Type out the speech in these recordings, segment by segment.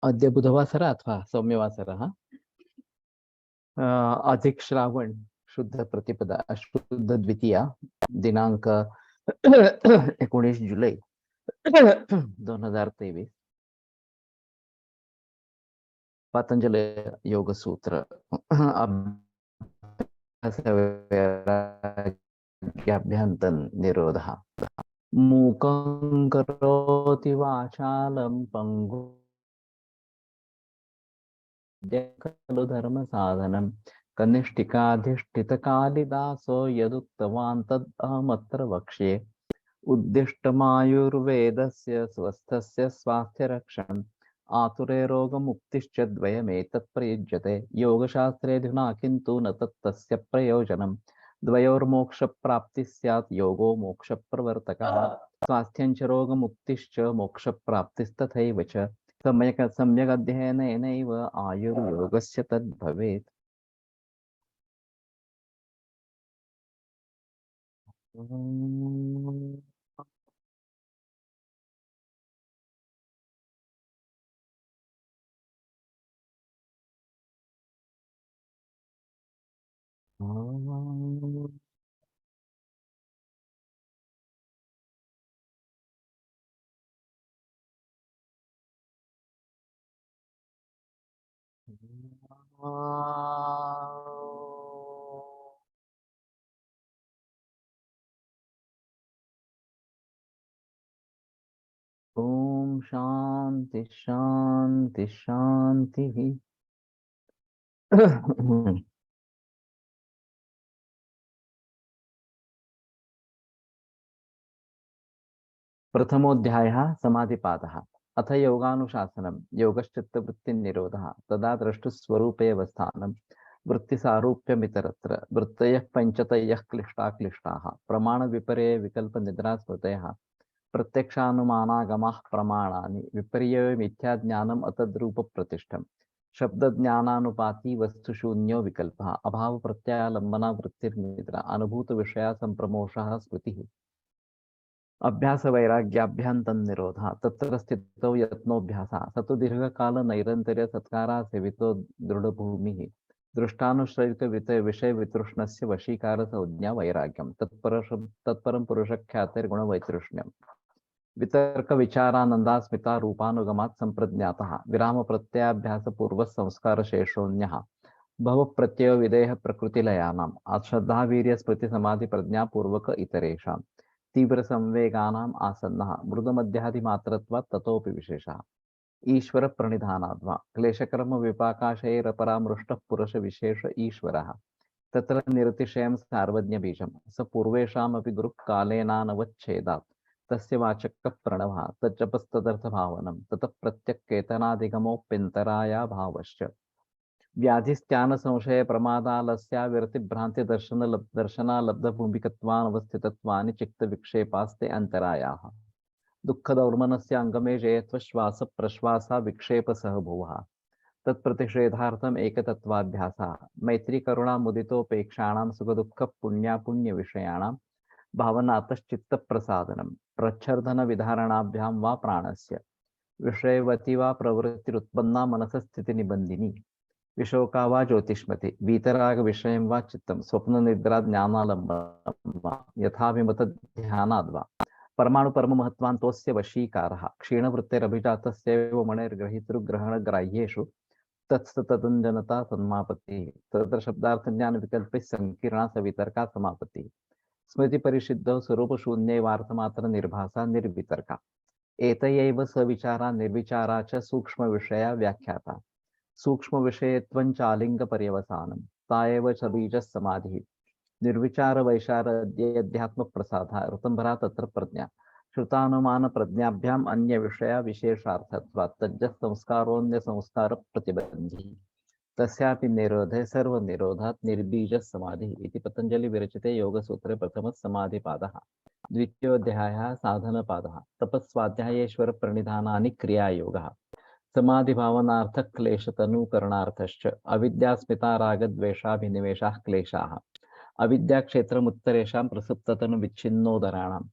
अद्य बुधवासरः अथवा सौम्यवासरः अधिक श्रावण शुद्ध प्रतिपदा शुद्ध द्वितीया दिनांक 19 जुलै 2023 पतंजलि योग सूत्र अभ्यंतन निरोधः मूकं करोति वाचालं पंगु खलु धर्म साधनं कनिष्ठिकाधिष्ठितकालिदासो यदुक्तवान् तद् अहमत्र वक्ष्ये उद्दिष्टमायुर्वेदस्य स्वस्थस्य स्वास्थ्यरक्षणम् आतुरे रोगमुक्तिश्च द्वयमेतत् प्रयुज्यते योगशास्त्रेऽधुना किन्तु न तस्य प्रयोजनम् द्वयोर्मोक्षप्राप्तिः स्यात् योगो मोक्षप्रवर्तकः स्वास्थ्यञ्च रोगमुक्तिश्च मोक्षप्राप्तिस्तथैव च सम्यक् अध्ययनेनैव आयुर्योगस्य तद्भवेत्। ओम शांति शांति शांति। प्रथमोऽध्यायः समाधिपादः। अथ योगानुशासनं योगश्चित्तवृत्तिनिरोधः तदा द्रष्टुस्वरूपे अवस्थानं वृत्तिसारूप्यमितरत्र वृत्तयः पञ्चतयः क्लिष्टाः प्रमाणविपर्यय विकल्पनिद्रास्मृतयः प्रत्यक्षानुमानागमाः प्रमाणानि विपर्यय मिथ्याज्ञानम् अतद्रूपप्रतिष्ठम् शब्दज्ञानानुपाती वस्तुशून्यो विकल्पः अभाव प्रत्यालम्बना वृत्तिर्निद्रा अनुभूत विषया संप्रमोषः स्मृतिः अभ्यास वैराग्याभ्यंतन निरोधः तत्र स्थितौ यत्नोऽभ्यासः स तु दीर्घकाल नैरन्तर्य सत्कारा सेवितो दृढभूमिः दृष्टानुश्रयित विषय वितृष्णस्य वशीकार संज्ञा वैराग्यम तत्परं पुरुषख्यातिर्गुणवैतृष्ण्यम् वितर्क विचारानंदा स्मिता रूपानुगमात् संप्रज्ञातः विराम प्रत्याभ्यास पूर्व संस्कार शेषोन्यः भव प्रत्यय विदेह प्रकृतिलयानाम् आश्रद्धा वीर्य स्मृति समाधि प्रज्ञा पूर्वक इतरेषां तीव्र संवेगानाम् आसन्नः मृदमध्यादिमात्रत्वात् ततोपि विशेषः ईश्वर प्रणिधानाद्वा क्लेशकर्म विपाकाशैरपरामृष्टः पुरुष विशेष ईश्वरः तत्र निरतिशयं सार्वज्ञबीजं स पूर्वेषामपि गुरुकालेनानवच्छेदात् तस्य वाचकः प्रणवः तच्चपस्तदर्थभावनं ततः प्रत्यक्केतनादिगमोऽप्यन्तराया भावश्च व्याधिस्त्यान संशय प्रमादालस्या विरति भ्रांति दर्शनालब्धभूमिकत्वानवस्थितत्वानि चित्त विक्षेपास्ते अंतरायाः दुःख दौर्मनस्य अंगमे जयत्व श्वास प्रश्वासा विक्षेप सह भुवः तत्प्रतिषेधार्थम एकतत्वाभ्यासः मैत्री करुणा मुदितोपेक्षाणां सुख दुःख पुण्य विषयाणां भावनातश्चित्त प्रसादनम प्रच्छर्दन विधारणाभ्यां वा प्राणस्य विषयवती वा प्रवृत्तिरुत्पन्ना मनसस्थिति निबंधिनी विशोका वा ज्योतिष्मति वीतराग विषयं वा चित्तं स्वप्न निद्रा ज्ञानालम्बनं वा यथाभिमत ध्यानाद् वा परमाणु परम महत्वान्तोस्य वशीकारः क्षीणवृत्तिरभिजातस्यैव मणिर्ग्रहीतृग्रहणग्राह्येषु तत्सततञ्जनता तन्मापत्तिः तत्र शब्दार्थज्ञान विकल्पैः संकीर्णा सवितर्का समापत्तिः स्मृति परिशिद्धौ स्वरूपशून्यैवार्थमात्र निर्भासा निर्वितर्का एतयैव सविचारा निर्विचारा च सूक्ष्म विषया व्याख्याता सूक्ष्म विषयत्वंचालिंग पर्यवसानं ताएव च बीज समाधि निर्विचार वैशार अध्यात्म प्रसाद ऋतंभरा तत्र प्रज्ञा श्रुतानुमान प्रज्ञाभ्याम अन्य विषया विशेषार्थत्वात् तज्ज संस्कारोन्य संस्कार प्रतिबंधी तस्यापि निरोधे सर्व निरोधात् निर्बीज समाधि इति पतंजलि विरचिते योग सूत्रे प्रथम समाधिपादः द्वितीयोऽध्यायः साधनपादः तपस्वाध्यायेश्वर प्रणिधानानि क्रियायोगः समाधि भावनार्थ क्लेश तनुकरणार्थश्च अविद्यास्मिता रागद्वेषाभिनिवेशाः क्लेशाः अविद्या क्षेत्रमुत्तरेषां प्रसुप्ततनु विच्छिन्नोदराणाम्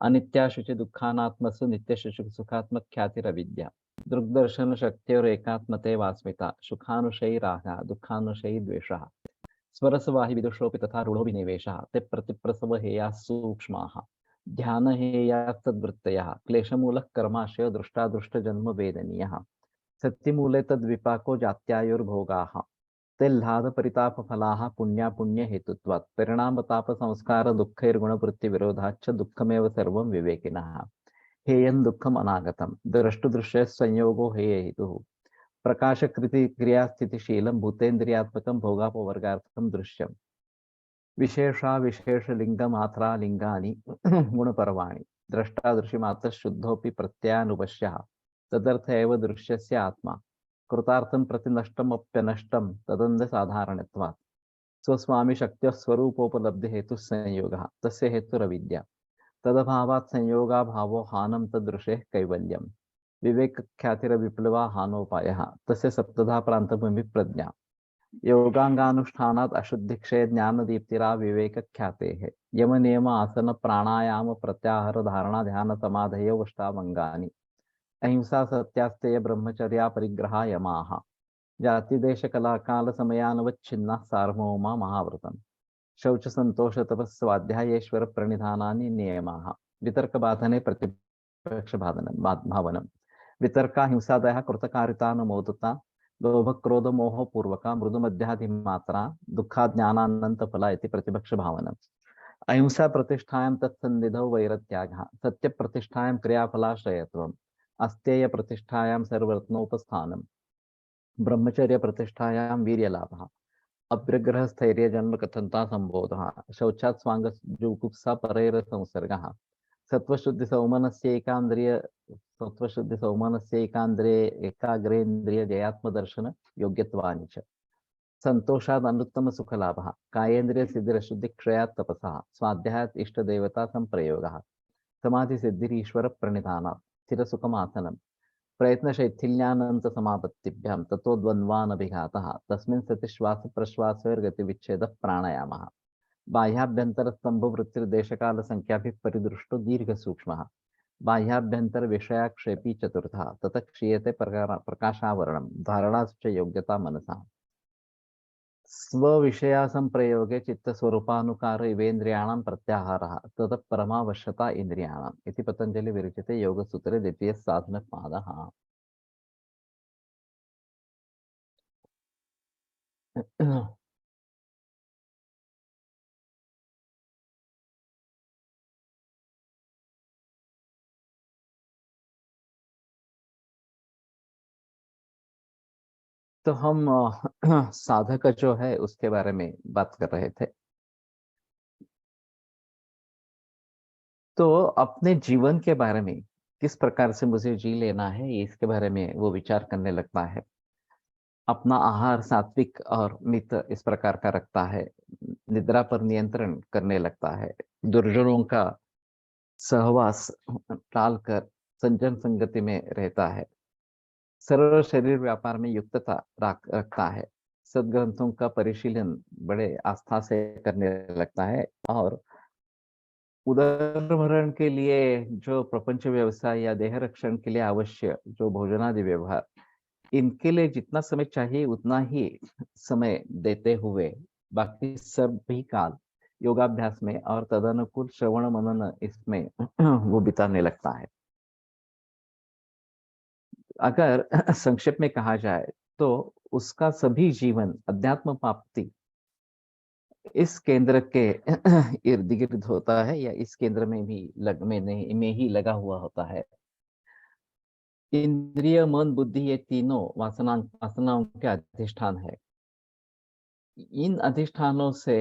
अनित्याशुचि दुःखानात्मसु नित्यशुचि सुखात्मक ख्यातिरविद्या दृग्दर्शन शक्ति और एकात्मते वास्मिता सुखानुशयी रागा दुखानुशयी द्वेषः स्वरसवाहि विदुषोऽपि तथा रूढोऽपि निवेशः ते प्रतिप्रसव हेयाः सूक्ष्माः ध्यान हेयाः तद्वृत्तयः क्लेशमूलः कर्माशयो दृष्टादृष्टजन्म वेदनीयः सत्यमूले तद्विपाको जात्यायुर्भोगाः तेल्लाद परितापफलाः पुण्यापुण्यहेतुत्वात् परिणामतापसंस्कार दुःखैर्गुणवृत्तिविरोधाच्च दुःखमेव सर्वं विवेकिनः हेयं दुःखम् अनागतं द्रष्टुदृश्य संयोगो हेयेतुः प्रकाशकृति क्रियास्थितिशीलं भूतेन्द्रियात्मकं भोगापवर्गार्थं दृश्यम् विशेषा विशेषलिङ्गमात्रा लिङ्गानि गुणपर्वाणि द्रष्टादृशिमात्रः शुद्धोऽपि प्रत्ययानुपश्यः तदर्थ एव दृश्यस्य आत्मा कृतार्थं प्रति नष्टमप्यनष्टं तदन्धसाधारणत्वात् स्वस्वामिशक्त्यः स्वरूपोपलब्धिहेतुः संयोगः तस्य हेतुरविद्या तदभावात् संयोगाभावो हानं तदृशेः कैवल्यम् विवेकख्यातिरविप्लवा हानोपायः तस्य सप्तधा प्रान्तभूमि प्रज्ञा योगांगानुष्ठानात् अशुद्धिक्षय ज्ञानदीप्तिरा विवेकख्यातेः यम नियम आसन प्राणायाम प्रत्याहार धारणा ध्यान समाधयो अष्टावंगानि अहिंसा सत्यास्तेय ब्रह्मचर्या परिग्रहा यमाः जाति देश कला काल समयानवच्छिन्ना सार्वभौमा महाव्रतम् शौच संतोष तपस् स्वाध्यायेश्वर प्रणिधानानि नियमाः वितर्क बाधने प्रतिपक्ष भावनम् वितर्का हिंसादयः कृतकारितानुमोदता लोभ क्रोध मोह पूर्वका मृदु मध्याधिमात्रा दुःखाज्ञानानंत फला इति प्रतिपक्ष भावनम् अहिंसा प्रतिष्ठायां तत्सन्निधौ वैरत्यागः सत्य प्रतिष्ठायां क्रियाफलाश्रयत्वम् अस्तेय प्रतिष्ठायां सर्वरत्नोपस्थानम् ब्रह्मचर्य प्रतिष्ठायां वीर्यलाभः अभ्यग्रह स्थैर्य जन्म कथनता संबोधः शौचात् स्वांग जुगुप्सा परैर संसर्गः सत्वशुद्धि सौमनस्य एकांद्रिय सत्वशुद्धि सौमनस्य एकाग्रेन्द्रिय जयात्मदर्शन योग्यत्वानि च संतोषाद अनुत्तम सुखलाभः कायेन्द्रिय सिद्धिरशुद्धि क्षयात् तपसः स्वाध्यायात् इष्टदेवता संप्रयोगः समाधि सिद्धिरीश्वर प्रणिधानात् स्थिरसुखमासनम् प्रयत्नशैथिल्यानंत समापत्तिभ्यां ततो द्वन्द्वानभिघातः तस्मिन् सति श्वास प्रश्वासोर्गतिविच्छेदः प्राणायामः बाह्याभ्यंतर स्तंभ वृत्तिर्देशकाल संख्याभिः परिदृष्टो दीर्घ सूक्ष्मः बाह्याभ्यंतर विषयाक्षेपी चतुर्थः ततः क्षीयते प्रकाशावरणं धारणाश्च योग्यता मनसा स्वविषया संप्रयोगे चित्तस्वरूपानुकार इवेन्द्रियाणां प्रत्याहारः ततः परमावश्यता इन्द्रियाणाम् इति पतंजलि विरचिते योगसूत्रे द्वितीय साधनपादः। तो हम साधक जो है उसके बारे में बात कर रहे थे। तो अपने जीवन के बारे में किस प्रकार से मुझे जी लेना है इसके बारे में वो विचार करने लगता है। अपना आहार सात्विक और मित इस प्रकार का रखता है, निद्रा पर नियंत्रण करने लगता है, दुर्जनों का सहवास टालकर संजन संगति में रहता है, सरल शरीर व्यापार में युक्तता रखता है, सदग्रंथों का परिशीलन बड़े आस्था से करने लगता है और उदरभरण के लिए जो प्रपंच व्यवसाय या देह रक्षण के लिए आवश्यक जो भोजनादि व्यवहार इनके लिए जितना समय चाहिए उतना ही समय देते हुए बाकी सभी काल योगाभ्यास में और तदनुकूल श्रवण मनन इसमें वो बिताने लगता है। अगर संक्षेप में कहा जाए तो उसका सभी जीवन अध्यात्म प्राप्ति इस केंद्र के इर्द गिर्द होता है या इस केंद्र में भी में ही लगा हुआ होता है। इंद्रिय मन बुद्धि ये तीनों वासनाओं के अधिष्ठान है। इन अधिष्ठानों से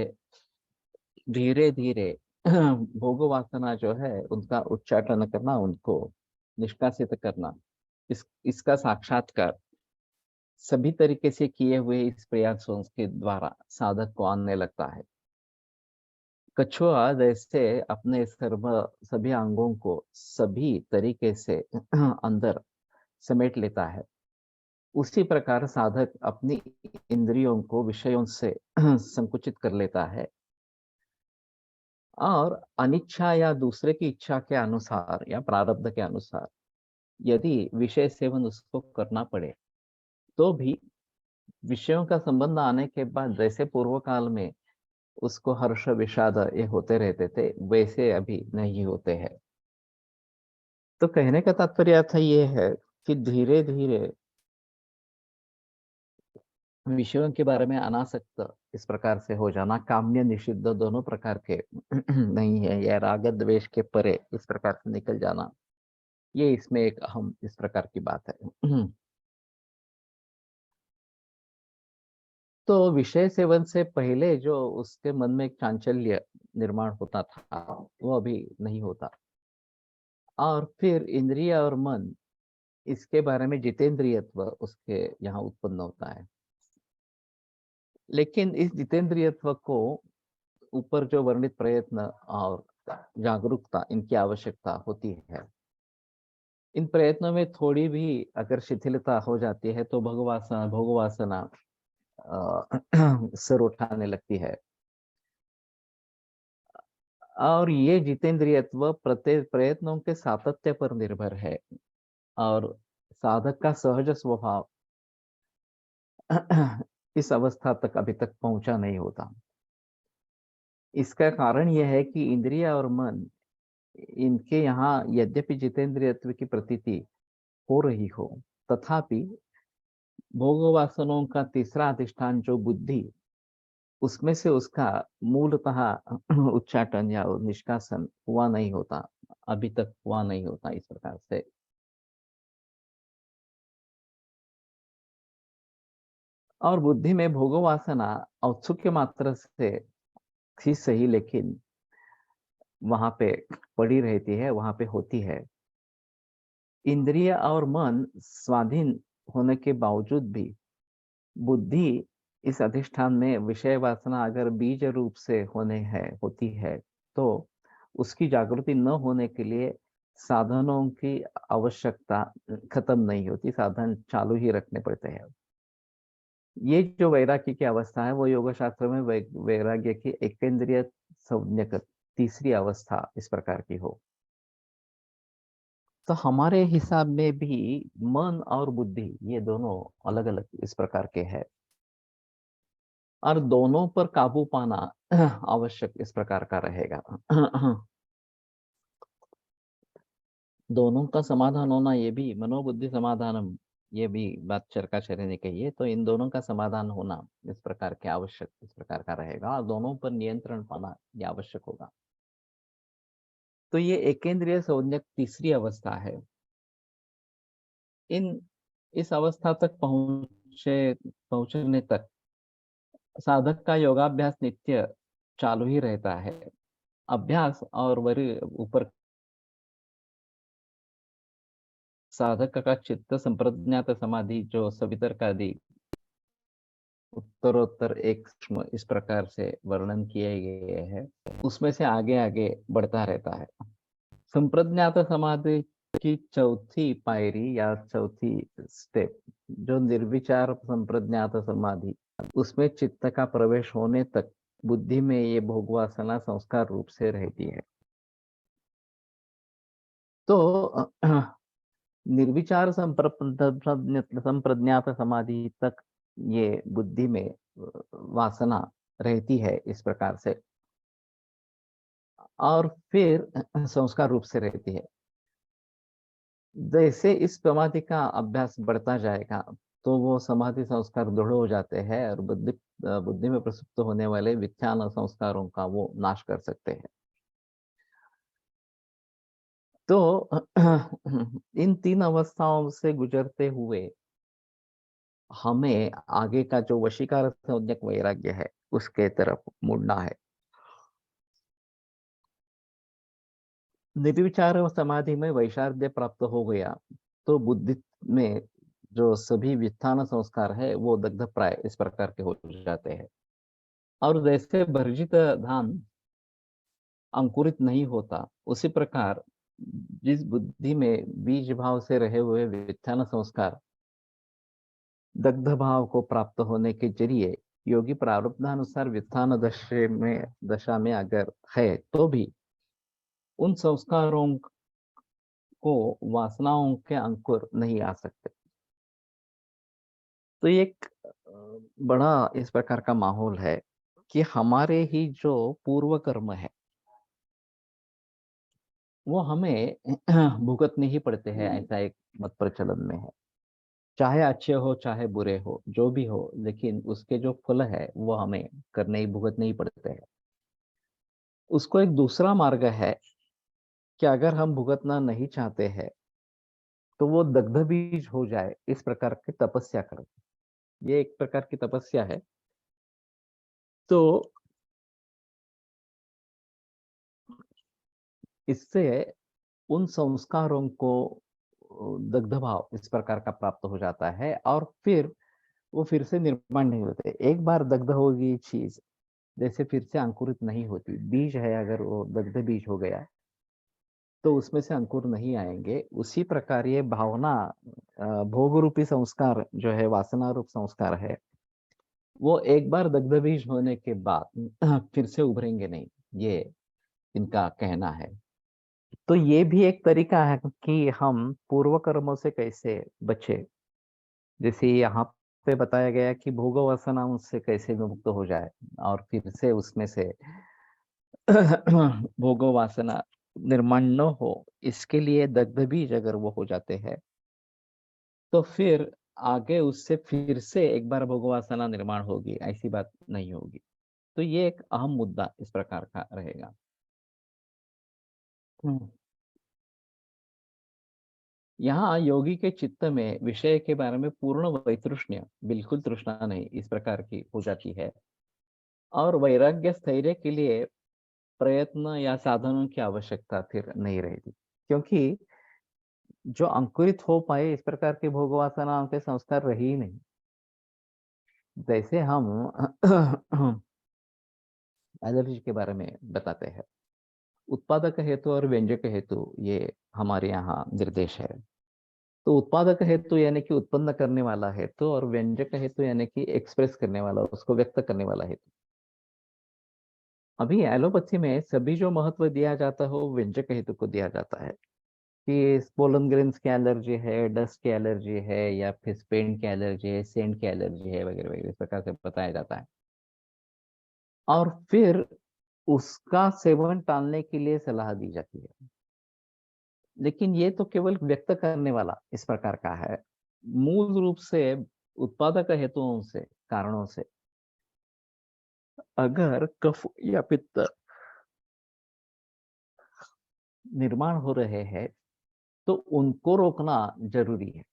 धीरे धीरे भोग वासना जो है उनका उच्चाटन करना, उनको निष्कासित करना, इसका साक्षात्कार सभी तरीके से किए हुए इस प्रयासों के द्वारा साधक को आने लगता है। कछुआ जैसे अपने सभी अंगों को सभी तरीके से अंदर समेट लेता है, उसी प्रकार साधक अपनी इंद्रियों को विषयों से संकुचित कर लेता है और अनिच्छा या दूसरे की इच्छा के अनुसार या प्रारब्ध के अनुसार यदि विषय सेवन उसको करना पड़े, तो भी विषयों का संबंध आने के बाद जैसे पूर्व काल में उसको हर्ष विषाद ये होते रहते थे, वैसे अभी नहीं होते हैं। तो कहने का तात्पर्य था ये है कि धीरे धीरे विषयों के बारे में अनासक्त इस प्रकार से हो जाना, काम्य निषिद्ध दोनों प्रकार के नहीं है, या राग द्वेष के परे इस प्रकार से निकल जाना, ये इसमें एक अहम इस प्रकार की बात है। तो विषय सेवन से पहले जो उसके मन में एक चांचल्य निर्माण होता था, वो अभी नहीं होता। और फिर इंद्रिय और मन, इसके बारे में जितेंद्रियत्व उसके यहाँ उत्पन्न होता है। लेकिन इस जितेंद्रियत्व को ऊपर जो वर्णित प्रयत्न और जागरूकता, इनकी आवश्यकता होती है। इन प्रयत्नों में थोड़ी भी अगर शिथिलता हो जाती है तो भोगवासना सिर उठाने लगती है। और ये जितेंद्रियत्व प्रत्येक प्रयत्नों के सातत्य पर निर्भर है, और साधक का सहज स्वभाव इस अवस्था तक अभी तक पहुंचा नहीं होता। इसका कारण यह है कि इंद्रिय और मन, इनके यहाँ यद्यपि जितेंद्रियत्व की प्रतीति हो रही हो, तथापि भोग वासनों का तीसरा अधिष्ठान जो बुद्धि, उसमें से उसका मूलतः उच्चाटन या निष्कासन हुआ नहीं होता, अभी तक हुआ नहीं होता इस प्रकार से। और बुद्धि में भोग वासना औत्सुक्य मात्र से ही सही, लेकिन वहां पे पड़ी रहती है, वहां पे होती है। इंद्रिय और मन स्वाधीन होने के बावजूद भी बुद्धि इस अधिष्ठान में विषय वासना अगर बीज रूप से होती है, तो उसकी जागृति न होने के लिए साधनों की आवश्यकता खत्म नहीं होती, साधन चालू ही रखने पड़ते हैं। ये जो वैराग्य की अवस्था है, वो योग शास्त्र में वैराग्य की एकेंद्रिय संज्ञक तीसरी अवस्था इस प्रकार की हो। तो हमारे हिसाब में भी मन और बुद्धि ये दोनों अलग अलग इस प्रकार के हैं, और दोनों पर काबू पाना आवश्यक इस प्रकार का रहेगा। दोनों का समाधान होना, ये भी मनोबुद्धि समाधानम, ये भी बात चरकाचार्य ने कही है। तो इन दोनों का समाधान होना इस प्रकार के आवश्यक इस प्रकार का रहेगा, और दोनों पर नियंत्रण पाना ये आवश्यक होगा। तो ये एकेंद्रिय संज्ञक तीसरी अवस्था है। इन इस अवस्था तक पहुंचने तक साधक का योगाभ्यास नित्य चालू ही रहता है। अभ्यास और वरी ऊपर साधक का चित्त संप्रज्ञात समाधि जो सवितर्कादि उत्तरोत्तर एक इस प्रकार से वर्णन किए गए हैं, उसमें से आगे आगे बढ़ता रहता है। संप्रज्ञात समाधि की चौथी पायरी या चौथी स्टेप, जो निर्विचार संप्रज्ञात समाधि, उसमें चित्त का प्रवेश होने तक बुद्धि में ये भोगवासना संस्कार रूप से रहती है। तो निर्विचार संप्रज्ञात समाधि तक ये बुद्धि में वासना रहती है इस प्रकार से, और फिर संस्कार रूप से रहती है। जैसे इस समाधि का अभ्यास बढ़ता जाएगा, तो वो समाधि संस्कार दृढ़ हो जाते हैं, और बुद्धि में प्रसुप्त होने वाले विख्यान संस्कारों का वो नाश कर सकते हैं। तो इन तीन अवस्थाओं से गुजरते हुए हमें आगे का जो वशीकार संज्ञक वैराग्य है, उसके तरफ मुड़ना है। निर्विचार समाधि में वैशार्ध्य प्राप्त हो गया, तो बुद्धि में जो सभी व्युत्थान संस्कार है वो दग्ध प्राय इस प्रकार के हो जाते हैं। और जैसे भर्जित धान अंकुरित नहीं होता, उसी प्रकार जिस बुद्धि में बीज भाव से रहे हुए व्युत्थान संस्कार दग्ध भाव को प्राप्त होने के जरिए योगी प्रारब्धानुसार व्युत्थान दशा में अगर है, तो भी उन संस्कारों को वासनाओं के अंकुर नहीं आ सकते। तो ये एक बड़ा इस प्रकार का माहौल है कि हमारे ही जो पूर्व कर्म है, वो हमें भुगतने ही पड़ते हैं, ऐसा एक मत प्रचलन में है। चाहे अच्छे हो, चाहे बुरे हो, जो भी हो, लेकिन उसके जो फल है, वो हमें भुगतने ही पड़ते हैं। उसको एक दूसरा मार्ग है कि अगर हम भुगतना नहीं चाहते हैं, तो वो दग्ध बीज हो जाए, इस प्रकार की तपस्या करें। ये एक प्रकार की तपस्या है। तो इससे उन संस्कारों को दग्ध भाव इस प्रकार का प्राप्त हो जाता है और फिर वो फिर से निर्माण नहीं होते। एक बार दग्ध होगी चीज, जैसे फिर से अंकुरित नहीं होती। बीज है, अगर वो दग्ध बीज हो गया, तो उसमें से अंकुर नहीं आएंगे। उसी प्रकार ये भावना, भोग रूपी संस्कार जो है, वासना रूप संस्कार है, वो एक बार दग्ध बीज होने के बाद फिर से उभरेंगे नहीं, ये इनका कहना है। तो ये भी एक तरीका है कि हम पूर्व कर्मों से कैसे बचे। जैसे यहाँ पे बताया गया कि भोग वासना से कैसे मुक्त हो जाए और फिर से उसमें से भोग वासना निर्माण न हो, इसके लिए दग्ध बीज अगर वो हो जाते हैं, तो फिर आगे उससे फिर से एक बार भोग वासना निर्माण होगी, ऐसी बात नहीं होगी। तो ये एक अहम मुद्दा इस प्रकार का रहेगा। हम्म। यहाँ योगी के चित्त में विषय के बारे में पूर्ण वैतृष्ण्य, बिल्कुल तृष्णा नहीं, इस प्रकार की हो जाती है। और वैराग्य स्थैर्य के लिए प्रयत्न या साधनों की आवश्यकता फिर नहीं रहती, क्योंकि जो अंकुरित हो पाए इस प्रकार के भोग वासनाओं के संस्कार रहे ही नहीं। जैसे हम एलर्जी के बारे में बताते हैं, उत्पादक हेतु और व्यंजक हेतु, ये हमारे यहाँ निर्देश है। तो उत्पादक हेतु यानी कि उत्पन्न करने वाला हेतु, और व्यंजक हेतु यानी कि एक्सप्रेस करने वाला, उसको व्यक्त करने वाला हेतु। अभी एलोपैथी में सभी जो महत्व दिया जाता है वो व्यंजक हेतु को दिया जाता है, कि पोलन ग्रेन्स की एलर्जी है, डस्ट की एलर्जी है, या फिर पेंट की एलर्जी है, सेंट की एलर्जी है, वगैरह वगैरह, इस प्रकार से बताया जाता है। और फिर उसका सेवन टालने के लिए सलाह दी जाती है। लेकिन ये तो केवल व्यक्त करने वाला इस प्रकार का है। मूल रूप से उत्पादक हेतुओं से, कारणों से अगर कफ या पित्त निर्माण हो रहे हैं, तो उनको रोकना जरूरी है।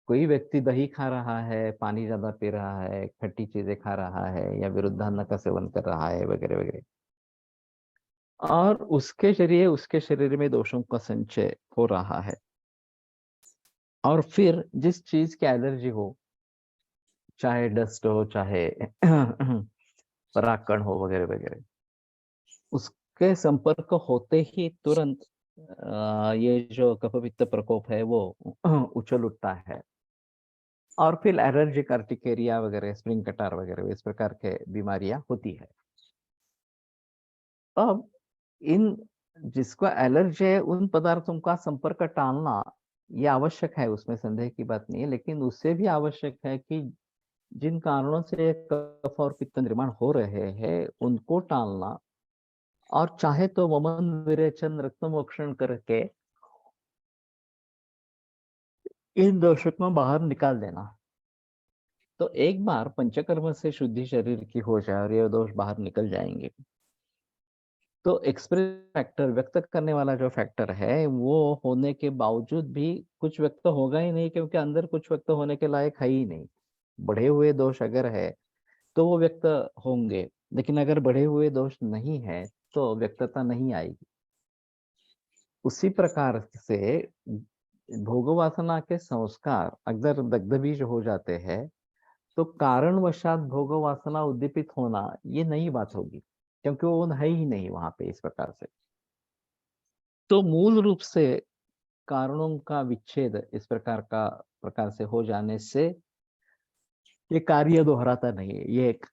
कोई व्यक्ति दही खा रहा है, पानी ज्यादा पी रहा है, खट्टी चीजें खा रहा है, या विरुद्धान्न का सेवन कर रहा है, वगैरह वगैरह, और उसके शरीर में दोषों का संचय हो रहा है। और फिर जिस चीज की एलर्जी हो, चाहे डस्ट हो, चाहे परागकण हो, वगैरह वगैरह, उसके संपर्क होते ही तुरंत ये जो कफपित्त प्रकोप है वो उछल उठता है। और फिर एलर्जिक अर्टिकेरिया वगैरह, स्प्रिंग कटार वगैरह, इस प्रकार के बीमारियां होती है। अब इन जिसको एलर्जी है, उन पदार्थों का संपर्क टालना ये आवश्यक है, उसमें संदेह की बात नहीं है। लेकिन उससे भी आवश्यक है कि जिन कारणों से कफ और पित्त निर्माण हो रहे हैं, उनको टालना, और चाहे तो वमन विरेचन, रक्त मोक्षण करके इन दोषों को बाहर निकाल देना। तो एक बार पंचकर्म से शुद्धि शरीर की हो जाए और ये दोष बाहर निकल जाएंगे, तो एक्सप्रेस फैक्टर, व्यक्त करने वाला जो फैक्टर है, वो होने के बावजूद भी कुछ व्यक्त होगा ही नहीं, क्योंकि अंदर कुछ व्यक्त होने के लायक है ही नहीं। बढ़े हुए दोष अगर है तो वो व्यक्त होंगे, लेकिन अगर बढ़े हुए दोष नहीं है तो व्यक्तता नहीं आएगी। उसी प्रकार से भोग वासना के संस्कार अगर दग्ध बीज हो जाते हैं, तो कारणवशात भोग वासना उद्दीपित होना ये नई बात होगी, क्योंकि वो है ही नहीं वहां पे इस प्रकार से। तो मूल रूप से कारणों का विच्छेद इस प्रकार से हो जाने से ये कार्य दोहराता नहीं है। ये एक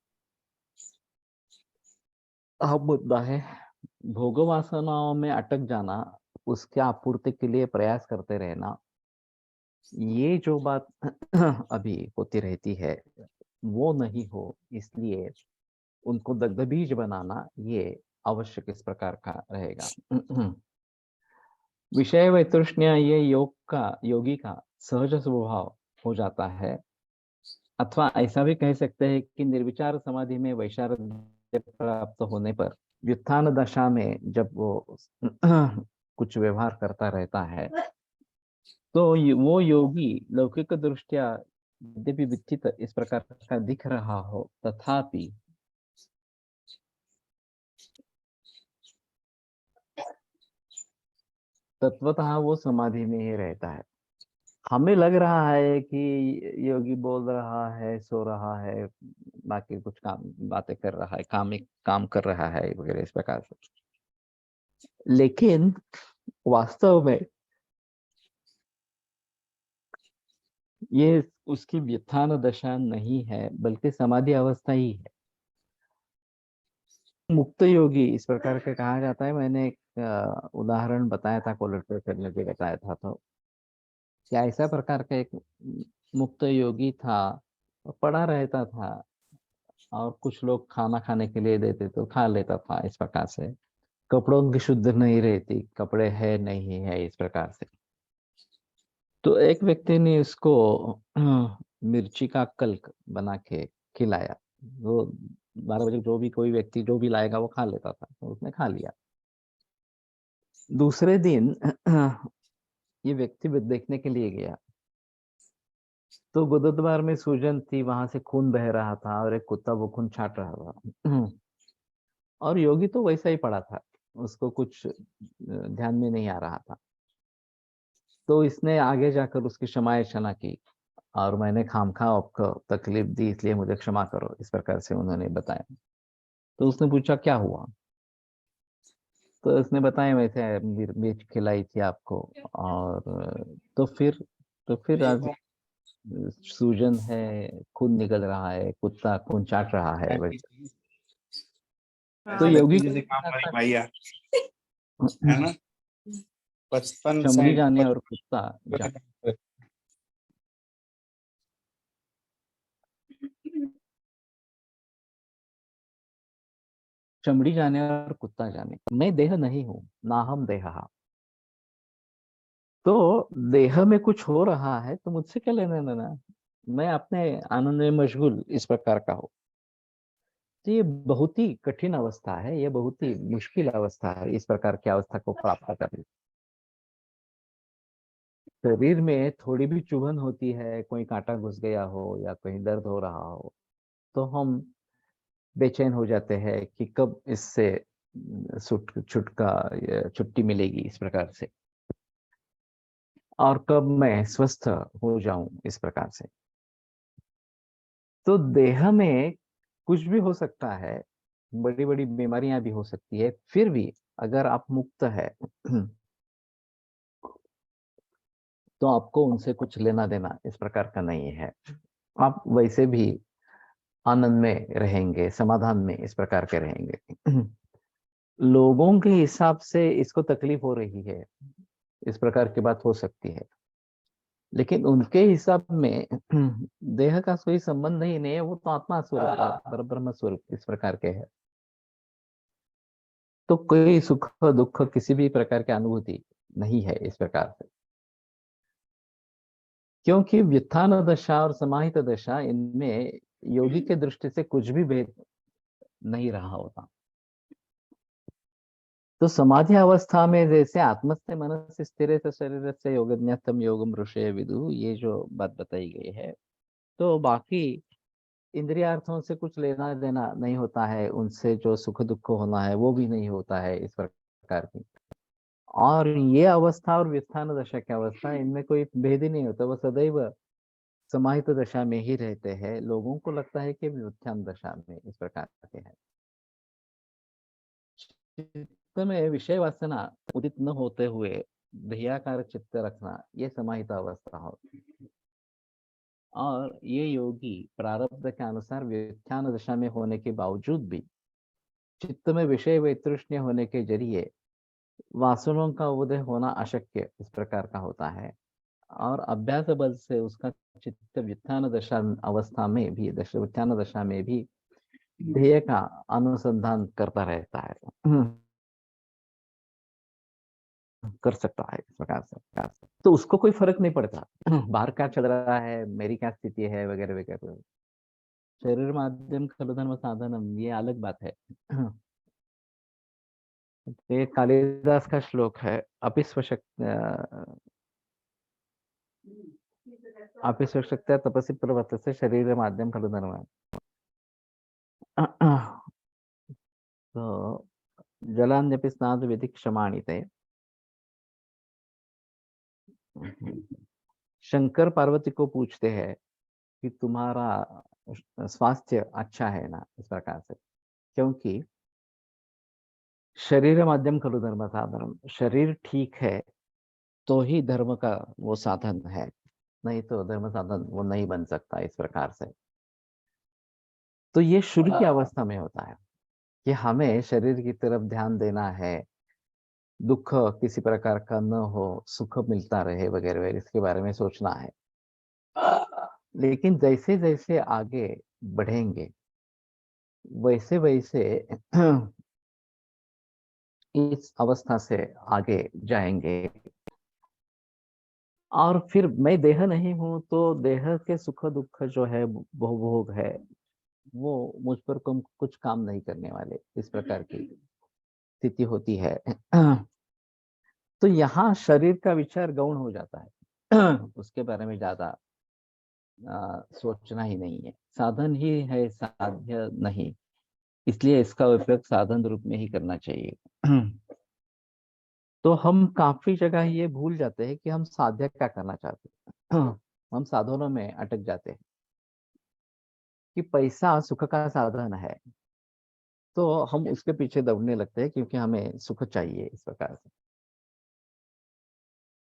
अहम मुद्दा है। भोग वासनाओं में अटक जाना उसके आपूर्ति के लिए प्रयास करते रहना, ये जो बात अभी होती रहती है, वो नहीं हो, इसलिए उनको दग्धबीज बनाना ये आवश्यक इस प्रकार का रहेगा। विषय वैतृष्ण्य ये योगी का सहज स्वभाव हो जाता है, अथवा ऐसा भी कह सकते हैं कि निर्विचार समाधि में वैशारद्य प्राप्त होने पर व्युत्थान दशा में जब वो कुछ व्यवहार करता रहता है, तो वो योगी लौकिक दृष्टिया यद्यपि विचित इस प्रकार का दिख रहा हो, तथापि तत्वतः वो समाधि में ही रहता है। हमें लग रहा है कि योगी बोल रहा है, सो रहा है, बाकी कुछ काम बातें कर रहा है, काम कर रहा है वगैरह इस प्रकार से, लेकिन वास्तव में ये उसकी व्युत्थान दशा नहीं है, बल्कि समाधि अवस्था ही है। मुक्त योगी इस प्रकार का कहा जाता है। मैंने एक उदाहरण बताया था, कोलर करने के बताया था, तो क्या ऐसा प्रकार का एक मुक्त योगी था, पड़ा रहता था और कुछ लोग खाना खाने के लिए देते तो खा लेता था इस प्रकार से। कपड़ों की शुद्ध नहीं रहती, कपड़े है नहीं है इस प्रकार से। तो एक व्यक्ति ने इसको मिर्ची का कल्क बना के खिलाया। वो 12 बजे जो भी कोई व्यक्ति जो भी लाएगा वो खा लेता था, तो उसने खा लिया। दूसरे दिन ये व्यक्ति देखने के लिए गया, तो गुरुद्वार में सूजन थी, वहां से खून बह रहा था और एक कुत्ता वो खून छाट रहा था। और योगी तो वैसा ही पड़ा था, उसको कुछ ध्यान में नहीं आ रहा था। तो इसने आगे जाकर उसकी क्षमा याचना की, और मैंने खामखा आपको तकलीफ दी, इसलिए मुझे क्षमा करो, इस प्रकार से उन्होंने बताया। तो उसने पूछा क्या हुआ, तो उसने बताया वैसे मिर्च खिलाई थी आपको, और तो फिर आज सूजन है, खून निकल रहा है, कुत्ता खून चाट रहा है वैसे। तो योगी को जैसे काम वाली भाई यार, है ना, 55 चमड़ी सेंट जाने और कुत्ता जाने, चमड़ी जाने और कुत्ता जाने, मैं देह नहीं हूं, ना हम देह। तो देह में कुछ हो रहा है तो मुझसे क्या लेना देना, मैं अपने आनंद में मशगूल इस प्रकार का हो। तो ये बहुत ही कठिन अवस्था है, ये बहुत ही मुश्किल अवस्था है, इस प्रकार की अवस्था को प्राप्त करना। शरीर में थोड़ी भी चुभन होती है, कोई कांटा घुस गया हो या कहीं दर्द हो रहा हो, तो हम बेचैन हो जाते हैं कि कब इससे छुट्टी मिलेगी इस प्रकार से, और कब मैं स्वस्थ हो जाऊं इस प्रकार से। तो देह में कुछ भी हो सकता है, बड़ी बड़ी बीमारियां भी हो सकती है, फिर भी अगर आप मुक्त है तो आपको उनसे कुछ लेना देना इस प्रकार का नहीं है। आप वैसे भी आनंद में रहेंगे, समाधान में इस प्रकार के रहेंगे। लोगों के हिसाब से इसको तकलीफ हो रही है, इस प्रकार की बात हो सकती है, लेकिन उनके हिसाब में देह का कोई संबंध ही नहीं है, वो तो आत्मा स्वरूप, पर ब्रह्म स्वरूप इस प्रकार के है। तो कोई सुख दुख किसी भी प्रकार की अनुभूति नहीं है इस प्रकार से, क्योंकि व्युत्थान दशा और समाहित दशा, इनमें योगी के दृष्टि से कुछ भी भेद नहीं रहा होता। तो समाधि अवस्था में जैसे आत्मस्थ मनस स्थिर शरीर से योगज्ञतम योगम ऋषय विदु, ये जो बात बताई गई है, तो बाकी इंद्रियार्थों से कुछ लेना देना नहीं होता है, उनसे जो सुख दुख होना है वो भी नहीं होता है इस प्रकार की। और ये अवस्था और व्युत्थान दशा की अवस्था, इनमें कोई भेद ही नहीं होता, वो सदैव समाहित दशा में ही रहते हैं। लोगों को लगता है कि व्युत्थान दशा में इस प्रकार के हैं। चित्त में विषय वासना उदित न होते हुए ध्येयाकार चित्त रखना, ये समाहित अवस्था हो। और ये योगी प्रारब्ध के अनुसार व्युत्थान दशा में होने के बावजूद भी चित्त में विषय वैतृष्ण्य होने के जरिए वासनाओं का उदय होना अशक्य इस प्रकार का होता है, और अभ्यास बल से उसका चित्त व्युत्थान दशा अवस्था में भी, व्युत्थान दशा में भी ध्येय का अनुसंधान करता रहता है, कर सकता है इस प्रकार से। तो उसको कोई फर्क नहीं पड़ता बाहर क्या चल रहा है, मेरी क्या स्थिति है, वगैरह वगैरह। शरीर माध्यम खलु धर्म साधनम, ये अलग बात है। ये कालिदास का श्लोक है, अपिस्वशक्त्या तपसि प्रवर्तते शरीर माध्यम खलु धर्म। तो जलान्यपि स्नात विधि क्षमाणि ते। शंकर पार्वती को पूछते हैं कि तुम्हारा स्वास्थ्य अच्छा है ना, इस प्रकार से, क्योंकि शरीर माध्यम खलु धर्म साधनम, शरीर ठीक है तो ही धर्म का वो साधन है, नहीं तो धर्म साधन वो नहीं बन सकता इस प्रकार से। तो ये शुरू की अवस्था में होता है कि हमें शरीर की तरफ ध्यान देना है, दुख किसी प्रकार का न हो, सुख मिलता रहे, वगैरह वगैरह, इसके बारे में सोचना है। लेकिन जैसे जैसे आगे बढ़ेंगे वैसे वैसे इस अवस्था से आगे जाएंगे, और फिर मैं देह नहीं हूं तो देह के सुख दुख जो है, भोग है, वो मुझ पर कुछ काम नहीं करने वाले, इस प्रकार की स्थिति होती है। तो यहाँ शरीर का विचार गौण हो जाता है, उसके बारे में ज्यादा सोचना ही नहीं है, साधन ही है, साध्य नहीं, इसलिए इसका उपयोग साधन रूप में ही करना चाहिए। तो हम काफी जगह ये भूल जाते हैं कि हम साध्य क्या करना चाहते हैं। हम साधनों में अटक जाते हैं कि पैसा सुख का साधन है, तो हम उसके पीछे दौड़ने लगते हैं क्योंकि हमें सुख चाहिए इस प्रकार से।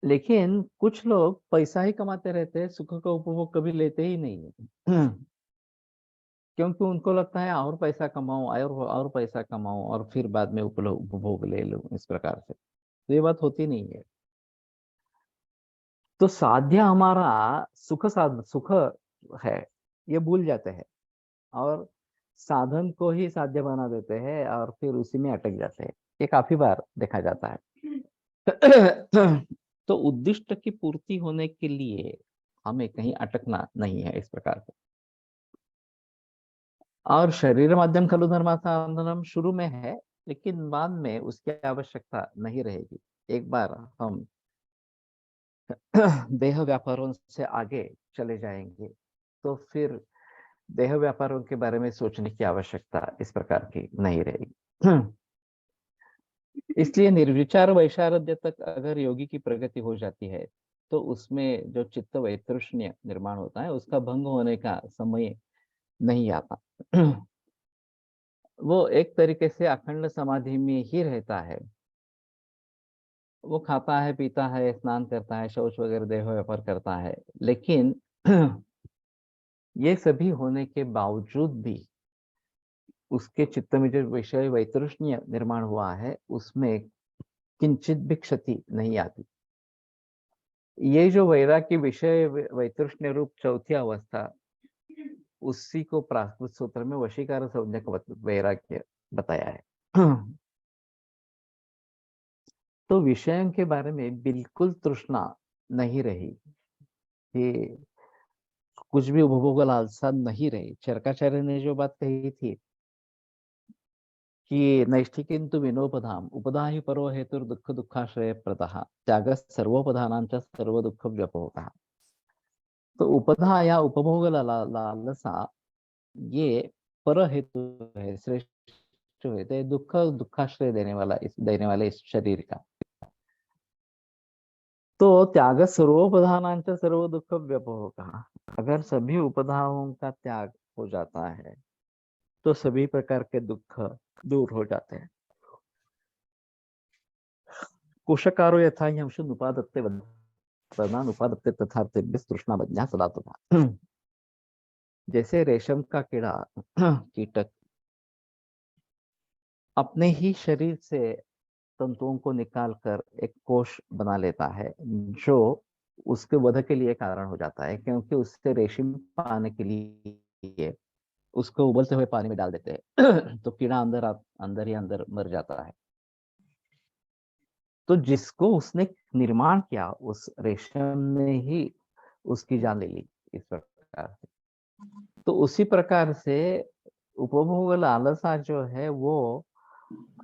लेकिन कुछ लोग पैसा ही कमाते रहते हैं, सुख का उपभोग कभी लेते ही नहीं है। क्योंकि उनको लगता है और पैसा कमाऊं, और पैसा कमाऊं, और फिर बाद में उपभोग ले लूं, इस प्रकार से। तो ये बात होती नहीं है। तो साध्य हमारा सुख है, ये भूल जाते हैं, और साधन को ही साध्य बना देते हैं, और फिर उसी में अटक जाते हैं। ये काफी बार देखा जाता है। तो उद्दिष्ट की पूर्ति होने के लिए हमें कहीं अटकना नहीं है इस प्रकार से। और शरीर माध्यम खलु धर्मासाधनम शुरू में है, लेकिन बाद में उसकी आवश्यकता नहीं रहेगी। एक बार हम देह व्यापारों से आगे चले जाएंगे तो फिर देह व्यापारों के बारे में सोचने की आवश्यकता इस प्रकार की नहीं रहेगी। इसलिए निर्विचार वैशारद्य तक अगर योगी की प्रगति हो जाती है तो उसमें जो चित्त वैतृष्ण्य निर्माण होता है उसका भंग होने का समय नहीं आता। वो एक तरीके से अखंड समाधि में ही रहता है। वो खाता है, पीता है, स्नान करता है, शौच वगैरह देह व्यापार करता है, लेकिन ये सभी होने के बावजूद भी उसके चित्त में जो विषय वैतृष्ण्य निर्माण हुआ है उसमें किंचित भी क्षति नहीं आती। ये जो वैराग्य विषय वैतृष्ण्य रूप चौथी अवस्था, उसी को प्राकृत सूत्र में वशीकार संज्ञक वैराग्य बताया है। तो विषयों के बारे में बिल्कुल तृष्णा नहीं रही, कि कुछ भी उपभोग लालसा नहीं रही। चरकाचार्य ने जो बात कही थी कि नैष्ठिकिंतु विनोपधाम उपधा ही परो हेतु दुख दुखाश्रय प्रतः त्याग सर्वोपधानांच सर्व दुख व्यपोह। तो उपधा या उपभोग लालसा ये पर हेतु है, श्रेष्ठ हेतु है, दुखाश्रय देने वाले इस शरीर का। तो त्याग सर्वोपधानांच सर्व दुख व्यपोह, अगर सभी उपधाओं का त्याग हो जाता है तो सभी प्रकार के दुख दूर हो जाते हैं। कोशकारो यथा अंश उपादत्ते प्रधान उपादत्ते तथार्थे तृष्णा बज्ञा सदा तुका। जैसे रेशम का कीड़ा कीटक अपने ही शरीर से तंतुओं को निकालकर एक कोश बना लेता है, जो उसके वध के लिए कारण हो जाता है, क्योंकि उससे रेशम पाने के लिए उसको उबलते हुए पानी में डाल देते हैं तो कीड़ा अंदर ही अंदर मर जाता है। तो जिसको उसने निर्माण किया, उस रेशम ने ही उसकी जान ले ली इस प्रकार से। तो उसी प्रकार से उपभोग लालसा जो है वो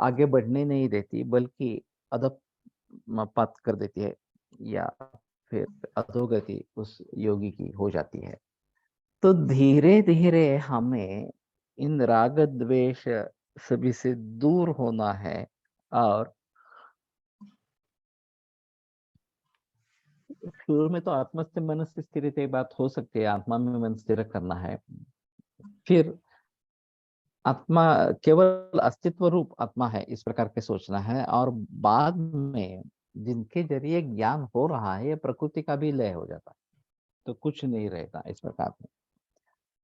आगे बढ़ने नहीं देती, बल्कि अधपात कर देती है, या फिर अधोगति उस योगी की हो जाती है। तो धीरे धीरे हमें इन राग द्वेष सभी से दूर होना है, और शुरू में तो आत्मस्थ मन से स्थिर बात हो सकती है, आत्मा में मन स्थिर करना है। फिर आत्मा केवल अस्तित्व रूप आत्मा है इस प्रकार के सोचना है, और बाद में जिनके जरिए ज्ञान हो रहा है ये प्रकृति का भी लय हो जाता है, तो कुछ नहीं रहता इस प्रकार में।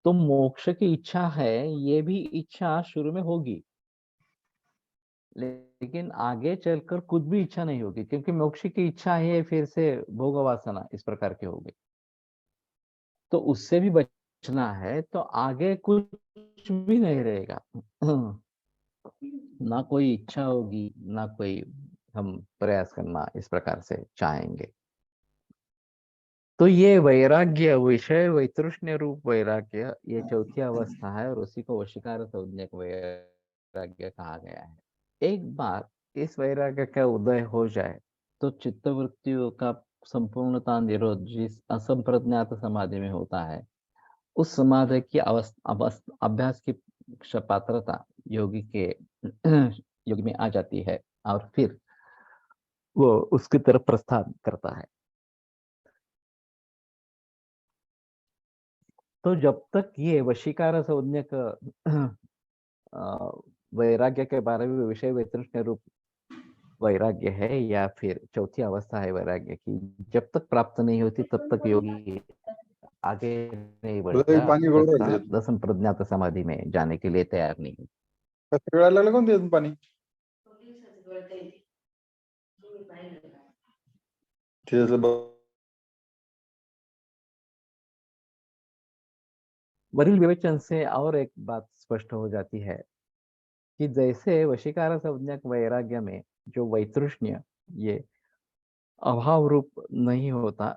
तो मोक्ष की इच्छा है, ये भी इच्छा शुरू में होगी, लेकिन आगे चलकर कुछ भी इच्छा नहीं होगी, क्योंकि मोक्ष की इच्छा है फिर से भोग वासना इस प्रकार की होगी। तो उससे भी बचना है, तो आगे कुछ भी नहीं रहेगा ना कोई इच्छा होगी, ना कोई हम प्रयास करना इस प्रकार से चाहेंगे। तो ये वैराग्य, विषय वैतृष्ण्य रूप वैराग्य, ये चौथी अवस्था है, और उसी को वशीकार संज्ञक वैराग्य कहा गया है। एक बार इस वैराग्य का उदय हो जाए तो चित्तवृत्तियों का संपूर्णता निरोध जिस असंप्रज्ञात समाधि में होता है, उस समाधि की अभ्यास की पात्रता योगी के योगी में आ जाती है, और फिर वो उसकी तरफ प्रस्थान करता है। तो जब तक ये वशीकार संज्ञक वैराग्य के बारे में विषय वैतृष्ण्य रूप वैराग्य है, या फिर चौथी अवस्था है वैराग्य की, जब तक प्राप्त नहीं होती तब तक योगी आगे नहीं बोला बढ़ता पाणी गळून राहिलं तथा त्याच्यात. दसम प्रज्ञात समाधि में जाने के लिए तैयार नहीं। वेळा लागला कोण त्यातून पाणी ते असलं वरील विवेचन से और एक बात स्पष्ट हो जाती है कि जैसे वशीकार संज्ञक वैराग्य में जो वैतृष्ण्य ये अभाव रूप नहीं होता,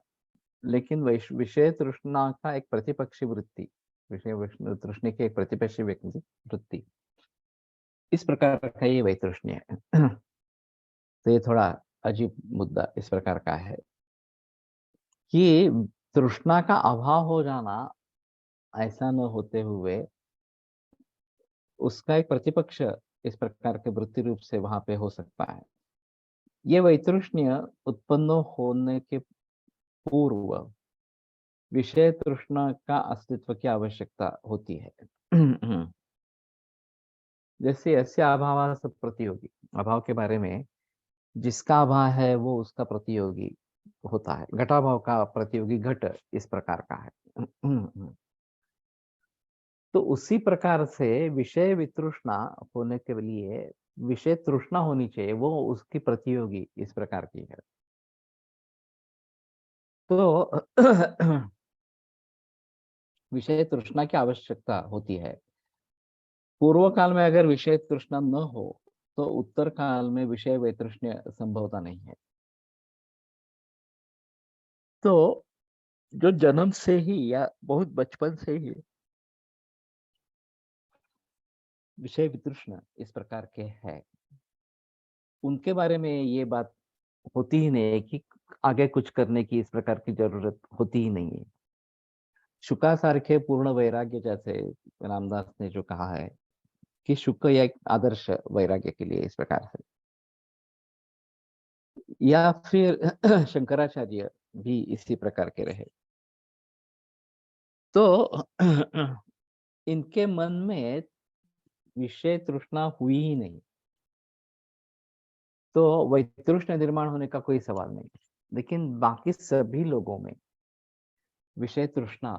लेकिन विषय तृष्णा का एक प्रतिपक्षी वृत्ति, तृष्णा की एक प्रतिपक्षी वृत्ति, इस प्रकार का ये वैतृष्ण्य है तो ये थोड़ा अजीब मुद्दा इस प्रकार का है कि तृष्णा का अभाव हो जाना ऐसा न होते हुए उसका एक प्रतिपक्ष इस प्रकार के वृत्ति रूप से वहां पे हो सकता है। ये वैतृष्ण्य उत्पन्न होने के पूर्व विषय तृष्णा का अस्तित्व की आवश्यकता होती है जैसे ऐसे अभाव सब प्रतियोगी, अभाव के बारे में जिसका अभाव है वो उसका प्रतियोगी होता है, घटाभाव का प्रतियोगी घट इस प्रकार का है तो उसी प्रकार से विषय वितृष्णा होने के लिए विषय तृष्णा होनी चाहिए, वो उसकी प्रतियोगी इस प्रकार की है। तो विषय तृष्णा की आवश्यकता होती है। पूर्व काल में अगर विषय तृष्णा न हो तो उत्तर काल में विषय वैतृष्ण्य संभवता नहीं है। तो जो जन्म से ही या बहुत बचपन से ही विषय वितृष्ण इस प्रकार के है, उनके बारे में ये बात होती ही नहीं है कि आगे कुछ करने की इस प्रकार की जरूरत होती ही नहीं है। शुकासारखे पूर्ण वैराग्य, जैसे रामदास ने जो कहा है कि शुक या एक आदर्श वैराग्य के लिए इस प्रकार से, या फिर शंकराचार्य भी इसी प्रकार के रहे। तो इनके मन में विषय तृष्णा हुई ही नहीं, तो वैतृष्ण निर्माण होने का कोई सवाल नहीं। लेकिन बाकी सभी लोगों में विषय तृष्णा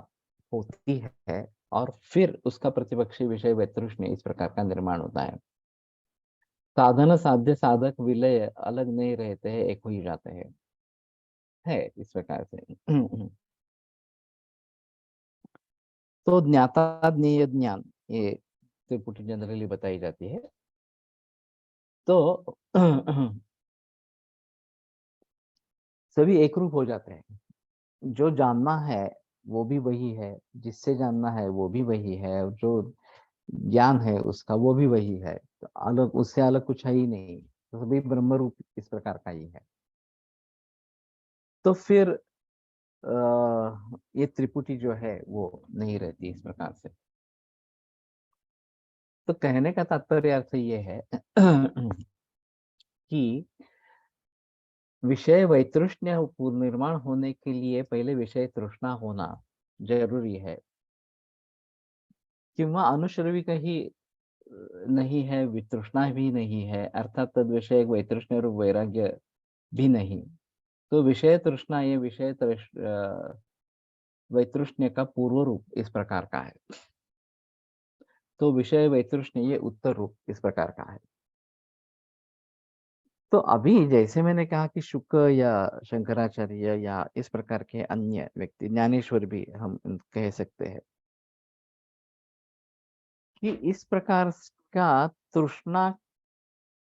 होती है, और फिर उसका प्रतिपक्षी विषय वैतृष्ण इस प्रकार का निर्माण होता है। साधन साध्य साधक विलय अलग नहीं रहते हैं, एक हो ही जाते हैं, है इस प्रकार से। तो ज्ञाता ज्ञेय ज्ञान, ये त्रिपुटी जनरली बताई जाती है। तो सभी एक रूप हो जाते हैं। जो जानना है वो भी वही है, जिससे जानना है वो भी वही है, और जो ज्ञान है उसका वो भी वही है, तो अलग, उससे अलग कुछ है ही नहीं, तो सभी ब्रह्म रूप इस प्रकार का ही है। तो फिर ये त्रिपुटी जो है वो नहीं रहती इस प्रकार से। तो कहने का तात्पर्य अर्थ ये है कि विषय वैतृष्ण्य निर्माण होने के लिए पहले विषय तृष्णा होना जरूरी है, किंवा अनुश्रवी का ही नहीं है, वितृष्णा भी नहीं है, अर्थात तद विषय वैतृष्ण्य रूप वैराग्य भी नहीं। तो विषय तृष्णा, ये वैतृष्ण्य का पूर्व रूप इस प्रकार का है। तो विषय वैतृष्ण्य ये उत्तर रूप इस प्रकार का है। तो अभी जैसे मैंने कहा कि शुक या शंकराचार्य या इस प्रकार के अन्य व्यक्ति, ज्ञानेश्वर भी हम कह सकते हैं, कि इस प्रकार का तृष्णा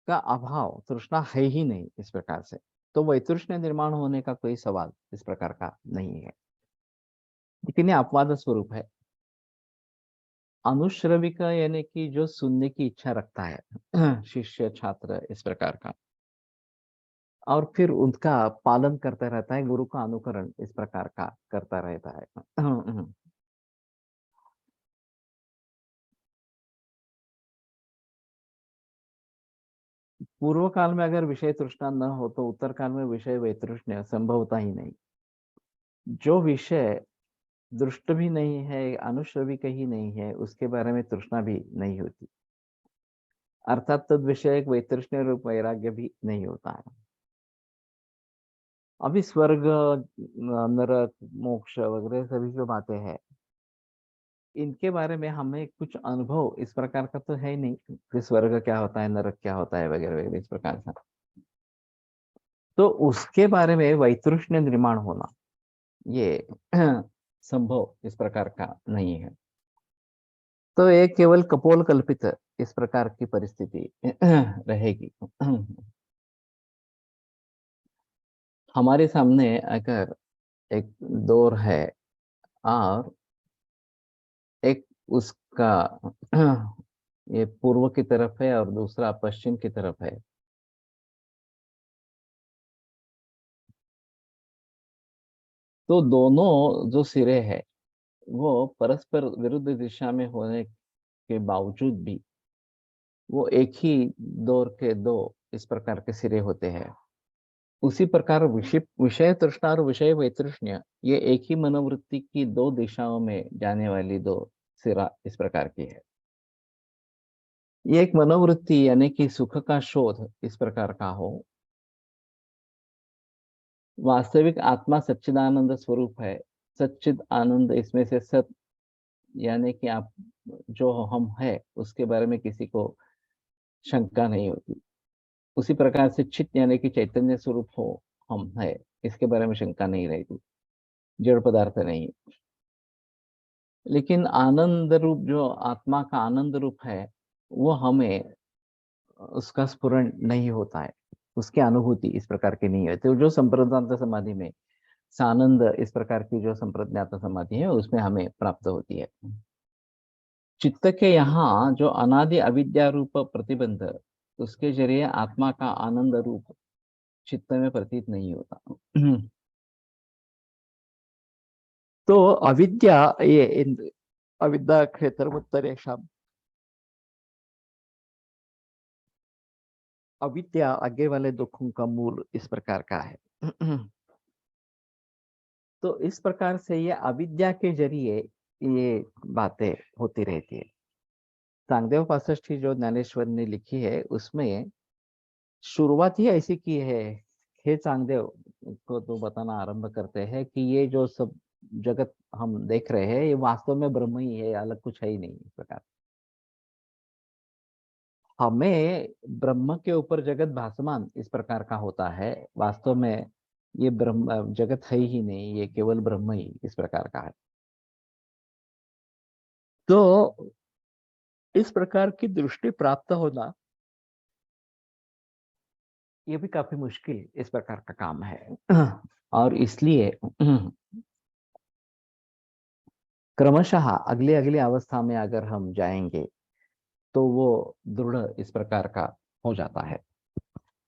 का अभाव, तृष्णा है ही नहीं इस प्रकार से, तो वैतृष्ण्य निर्माण होने का कोई सवाल इस प्रकार का नहीं है। लेकिन ये अपवाद स्वरूप है। अनुश्रविक यानी कि जो सुनने की इच्छा रखता है शिष्य छात्र इस प्रकार का, और फिर उनका पालन करता रहता है, गुरु का अनुकरण इस प्रकार का करता रहता है। पूर्व काल में अगर विषय तृष्णा न हो तो उत्तर काल में विषय वैतृष्ण्य संभवता ही नहीं। जो विषय दृष्ट भी नहीं है, अनुश्रविक ही नहीं है, उसके बारे में तृष्णा भी नहीं होती, अर्थात तद विषय एक वैतृष्ण्य रूप वैराग्य भी नहीं होता है। अभी स्वर्ग, नरक, मोक्ष वगैरह सभी जो बातें हैं, इनके बारे में हमें कुछ अनुभव इस प्रकार का तो है ही नहीं कि स्वर्ग क्या होता है, नरक क्या होता है वगैरह वगैरह इस प्रकार का। तो उसके बारे में वैतृष्ण्य निर्माण होना ये संभव इस प्रकार का नहीं है। तो ये केवल कपोल कल्पित इस प्रकार की परिस्थिति रहेगी। हमारे सामने अगर एक डोर है और एक उसका ये पूर्व की तरफ है और दूसरा पश्चिम की तरफ है, तो दोनों जो सिरे है वो परस्पर विरुद्ध दिशा में होने के बावजूद भी वो एक ही दौर के दो इस प्रकार के सिरे होते हैं। उसी प्रकार विषय विषय तृष्णा और विषय वैतृष्ण्य ये एक ही मनोवृत्ति की दो दिशाओं में जाने वाली दो सिरा इस प्रकार की है। ये एक मनोवृत्ति यानी कि सुख का शोध इस प्रकार का हो, वास्तविक आत्मा सच्चिदानंद स्वरूप है। सच्चिद आनंद, इसमें से सत यानी कि आप जो हम है उसके बारे में किसी को शंका नहीं होती। उसी प्रकार से चित यानी कि चैतन्य स्वरूप हो, हम है, इसके बारे में शंका नहीं रहती, जड़ पदार्थ नहीं। लेकिन आनंद रूप जो आत्मा का आनंद रूप है वो हमें उसका स्फुरण नहीं होता है, उसकी अनुभूति इस प्रकार की नहीं होती। जो संप्रज्ञात समाधि में सानंद इस प्रकार की जो संप्रज्ञात समाधि है उसमें हमें प्राप्त होती है। चित्त के यहाँ जो अनादि अविद्या रूप प्रतिबंध, उसके जरिए आत्मा का आनंद रूप चित्त में प्रतीत नहीं होता। तो अविद्या ये अविद्या क्षेत्र अविद्या आगे वाले दुखों का मूल इस प्रकार का है। तो इस प्रकार से ये अविद्या के जरिए ये बातें होती रहती है। चांगदेव पासष्ट जो ज्ञानेश्वर ने लिखी है उसमें शुरुआत ही ऐसी की है। हे चांगदेव को तो बताना आरंभ करते हैं कि ये जो सब जगत हम देख रहे हैं ये वास्तव में ब्रह्म ही है, अलग कुछ है ही नहीं इस प्रकार। हमें ब्रह्म के ऊपर जगत भासमान इस प्रकार का होता है, वास्तव में ये ब्रह्म जगत है ही नहीं, ये केवल ब्रह्म ही इस प्रकार का है। तो इस प्रकार की दृष्टि प्राप्त होना ये भी काफी मुश्किल इस प्रकार का काम है। और इसलिए क्रमशः अगली अगली अवस्था में अगर हम जाएंगे तो वो दृढ़ इस प्रकार का हो जाता है।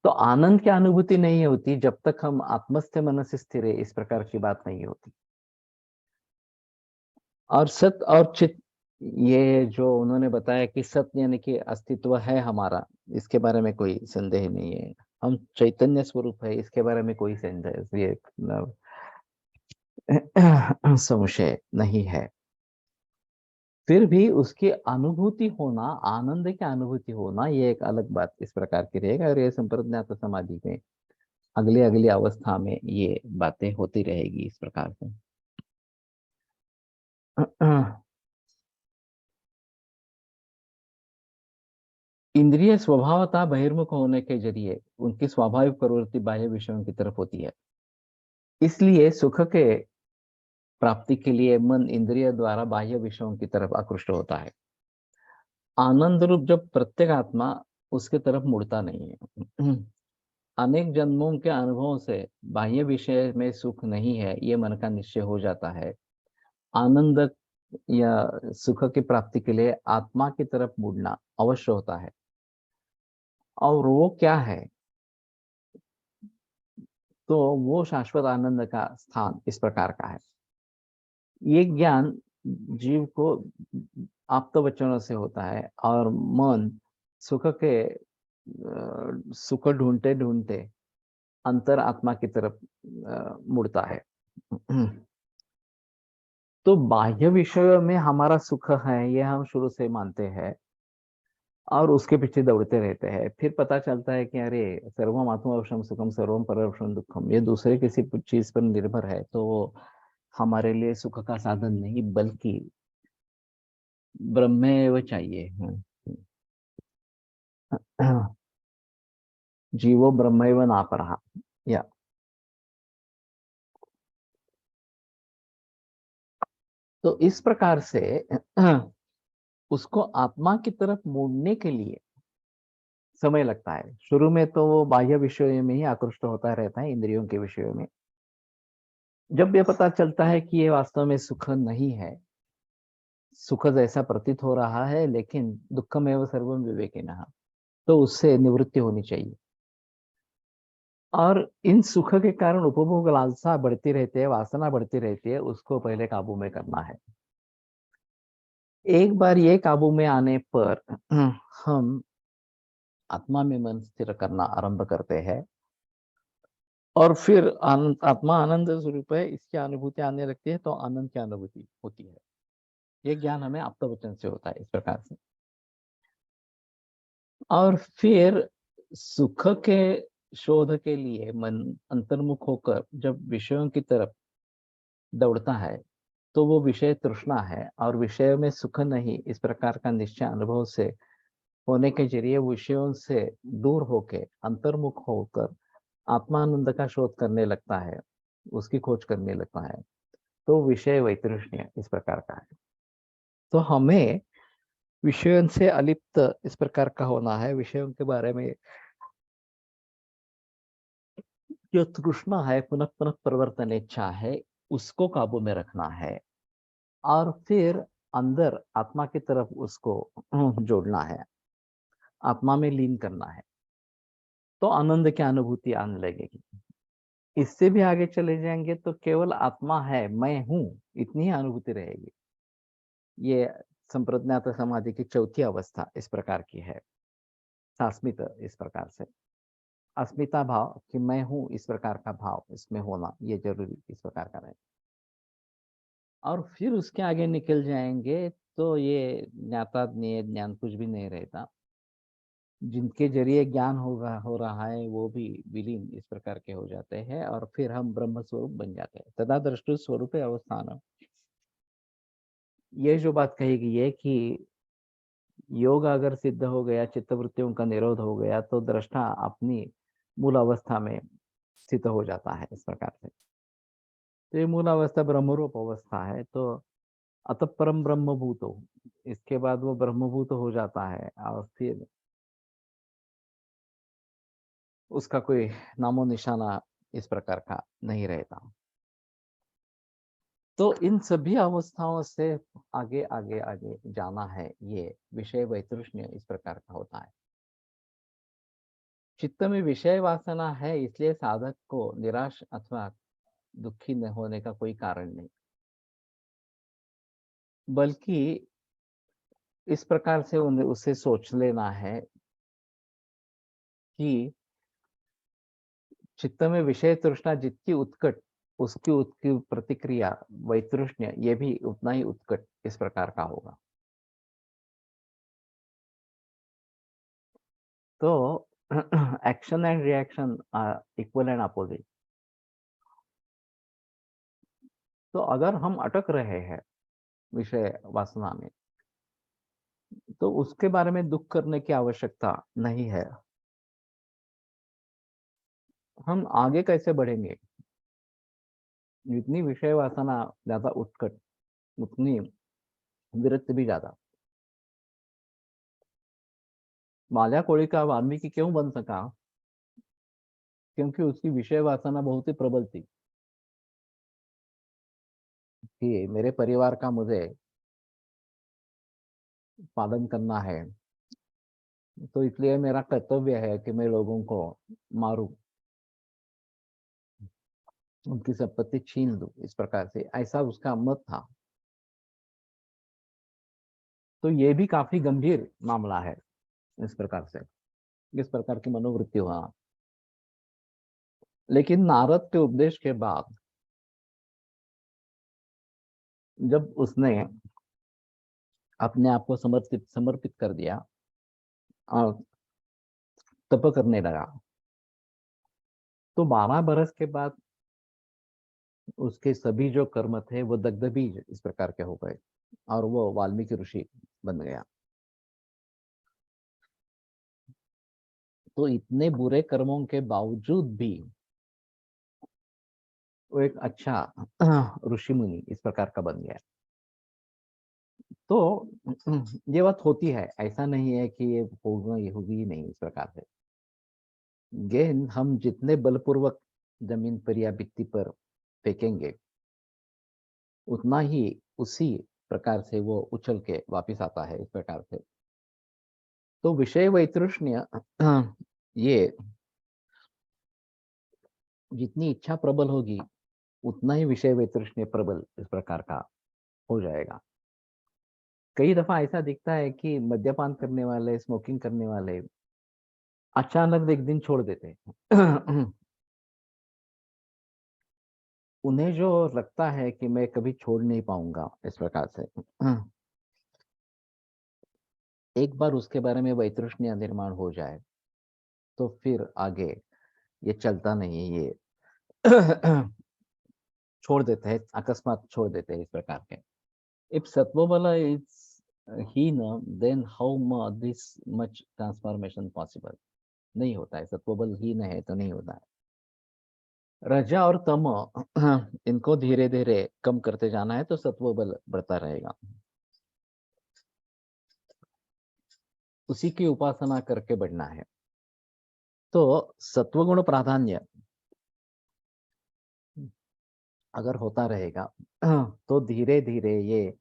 तो आनंद की अनुभूति नहीं होती जब तक हम आत्मस्थ मन से स्थिर है, इस प्रकार की बात नहीं होती। और सत और चित, ये जो उन्होंने बताया कि सत्य यानी कि अस्तित्व है हमारा, इसके बारे में कोई संदेह नहीं है। हम चैतन्य स्वरूप है, इसके बारे में कोई संदेह ये संशय नहीं है। फिर भी उसकी अनुभूति होना, आनंद की अनुभूति होना, ये एक अलग बात इस प्रकार की रहेगा। और ये संप्रज्ञात समाधि में अगली अगली अवस्था में ये बातें होती रहेगी इस प्रकार से। इंद्रिय स्वभावतः बहिर्मुख होने के जरिए उनकी स्वाभाविक प्रवृत्ति बाह्य विषयों की तरफ होती है। इसलिए सुख के प्राप्ति के लिए मन इंद्रिय द्वारा बाह्य विषयों की तरफ आकृष्ट होता है। आनंद रूप जब प्रत्येक आत्मा उसके तरफ मुड़ता नहीं है। अनेक जन्मों के अनुभवों से बाह्य विषय में सुख नहीं है, ये मन का निश्चय हो जाता है। आनंद या सुख की प्राप्ति के लिए आत्मा की तरफ मुड़ना अवश्य होता है। और वो क्या है? तो वो शाश्वत आनंद का स्थान इस प्रकार का है। ये ज्ञान जीव को आप्त वचनों से होता है और मन सुख के सुख ढूंढते ढूंढते अंतर आत्मा की तरफ मुड़ता है। तो बाह्य विषयों में हमारा सुख है, ये हम शुरू से मानते हैं और उसके पीछे दौड़ते रहते हैं। फिर पता चलता है कि अरे सर्वम आत्मवशम सुखम सर्वम परवशम दुखम, ये दूसरे किसी चीज पर निर्भर है, तो वो हमारे लिए सुख का साधन नहीं बल्कि ब्रह्मेव चाहिए। जीवो ब्रह्मेव नापरः। या तो इस प्रकार से उसको आत्मा की तरफ मोड़ने के लिए समय लगता है। शुरू में तो वो बाह्य विषयों में ही आकृष्ट होता रहता है, इंद्रियों के विषयों में। जब ये पता चलता है कि ये वास्तव में सुख नहीं है, सुख जैसा प्रतीत हो रहा है लेकिन दुखमेव सर्वम विवेकिनः, तो उससे निवृत्ति होनी चाहिए। और इन सुख के कारण उपभोग लालसा बढ़ती रहती है, वासना बढ़ती रहती है, उसको पहले काबू में करना है। एक बार ये काबू में आने पर हम आत्मा में मन स्थिर करना आरंभ करते हैं और फिर आत्मा आनंद स्वरूप है, इसकी अनुभूति आने लगती है, तो आनंद की अनुभूति होती है। ये ज्ञान हमें आप्तवचन से होता है इस प्रकार से। और फिर सुख के शोध के लिए मन अंतर्मुख होकर जब विषयों की तरफ दौड़ता है, तो वो विषय तृष्णा है और विषय में सुख नहीं, इस प्रकार का निश्चय अनुभव से होने के जरिए विषयों से दूर होके अंतर्मुख होकर आत्मानंद का शोध करने लगता है, उसकी खोज करने लगता है। तो विषय वैतृष्ण्य इस प्रकार का है। तो हमें विषयों से अलिप्त इस प्रकार का होना है। विषयों के बारे में जो तृष्णा है, पुनः पुनः परिवर्तन इच्छा है, उसको काबू में रखना है और फिर अंदर आत्मा की तरफ उसको जोड़ना है, आत्मा में लीन करना है, तो आनंद की अनुभूति आने लगेगी। इससे भी आगे चले जाएंगे तो केवल आत्मा है, मैं हूं, इतनी ही अनुभूति रहेगी। ये संप्रज्ञात समाधि की चौथी अवस्था इस प्रकार की है। सास्मित इस प्रकार से अस्मिता भाव कि मैं हूं, इस प्रकार का भाव इसमें होना ये जरूरी इस प्रकार का है। और फिर उसके आगे निकल जाएंगे तो ये ज्ञाता ज्ञान कुछ भी नहीं रहता। जिनके जरिए ज्ञान हो रहा है वो भी विलीन इस प्रकार के हो जाते हैं और फिर हम ब्रह्म स्वरूप बन जाते हैं। तदा दृष्टि स्वरूप अवस्थान, ये जो बात कही गई है कि योग अगर सिद्ध हो गया, चित्तवृत्तियों का निरोध हो गया, तो दृष्टा अपनी मूल अवस्था में स्थित हो जाता है इस प्रकार से। तो ये मूल अवस्था ब्रह्मरूप अवस्था है। तो अतः परम ब्रह्मभूत हो, इसके बाद वो ब्रह्मभूत हो जाता है और फिर उसका कोई नामो निशाना इस प्रकार का नहीं रहता। तो इन सभी अवस्थाओं से आगे आगे आगे जाना है, ये विषय वैतृष्ण्य इस प्रकार का होता है। चित्त में विषय वासना है, इसलिए साधक को निराश अथवा दुखी न होने का कोई कारण नहीं, बल्कि इस प्रकार से उसे सोच लेना है कि चित्त में विषय तृष्णा जितनी उत्कट, उसकी प्रतिक्रिया वैतृष्ण्य ये भी उतना ही उत्कट इस प्रकार का होगा। तो action and reaction are equal and opposite. तो अगर हम अटक रहे हैं विषय वासना में, तो उसके बारे में दुख करने की आवश्यकता नहीं है। हम आगे कैसे बढ़ेंगे? जितनी विषय वासना ज्यादा उत्कट, उतनी विरक्त भी ज्यादा। माल्या कोड़ी का वाल्मीकि क्यों बन सका? क्योंकि उसकी विषय वासना बहुत ही प्रबल थी कि मेरे परिवार का मुझे पालन करना है, तो इसलिए मेरा कर्तव्य है कि मैं लोगों को मारूं, उनकी संपत्ति छीन लूं, इस प्रकार से ऐसा उसका मत था। तो ये भी काफी गंभीर मामला है इस प्रकार से, इस प्रकार की मनोवृत्ति हुआ। लेकिन नारद के उपदेश के बाद जब उसने अपने आप को समर्पित समर्पित कर दिया और तप करने लगा, तो 12 बरस के बाद उसके सभी जो कर्म थे वो दग्धबीज इस प्रकार के हो गए और वो वाल्मीकि ऋषि बन गया। तो इतने बुरे कर्मों के बावजूद भी वो एक अच्छा ऋषि मुनि इस प्रकार का बन गया। तो ये बात होती है, ऐसा नहीं है कि ये होगा, ये होगी ही नहीं इस प्रकार से। गेंद हम जितने बलपूर्वक जमीन पर या भित्ति पर फेंकेंगे, उतना ही उसी प्रकार से वो उछल के वापिस आता है इस प्रकार से। तो विषय वैतृष्ण्य ये जितनी इच्छा प्रबल होगी, उतना ही विषय वैतृष्ण्य प्रबल इस प्रकार का हो जाएगा। कई दफा ऐसा दिखता है कि मद्यपान करने वाले, स्मोकिंग करने वाले अचानक एक दिन छोड़ देते हैं। उन्हें जो लगता है कि मैं कभी छोड़ नहीं पाऊंगा इस प्रकार से, एक बार उसके बारे में वैतृष्ण्य निर्माण हो जाए, तो फिर आगे ये चलता नहीं है, ये छोड़ देते हैं, अकस्मात छोड़ देते हैं इस प्रकार के। If sattvabal is heen, then how this much transformation possible? नहीं होता है, सत्वबल हीन है तो नहीं होता है। रजा और तम इनको धीरे धीरे कम करते जाना है, तो सत्वबल बढ़ता रहेगा। उसी की उपासना करके बढ़ना है। तो सत्वगुण प्राधान्य अगर होता रहेगा, तो धीरे धीरे ये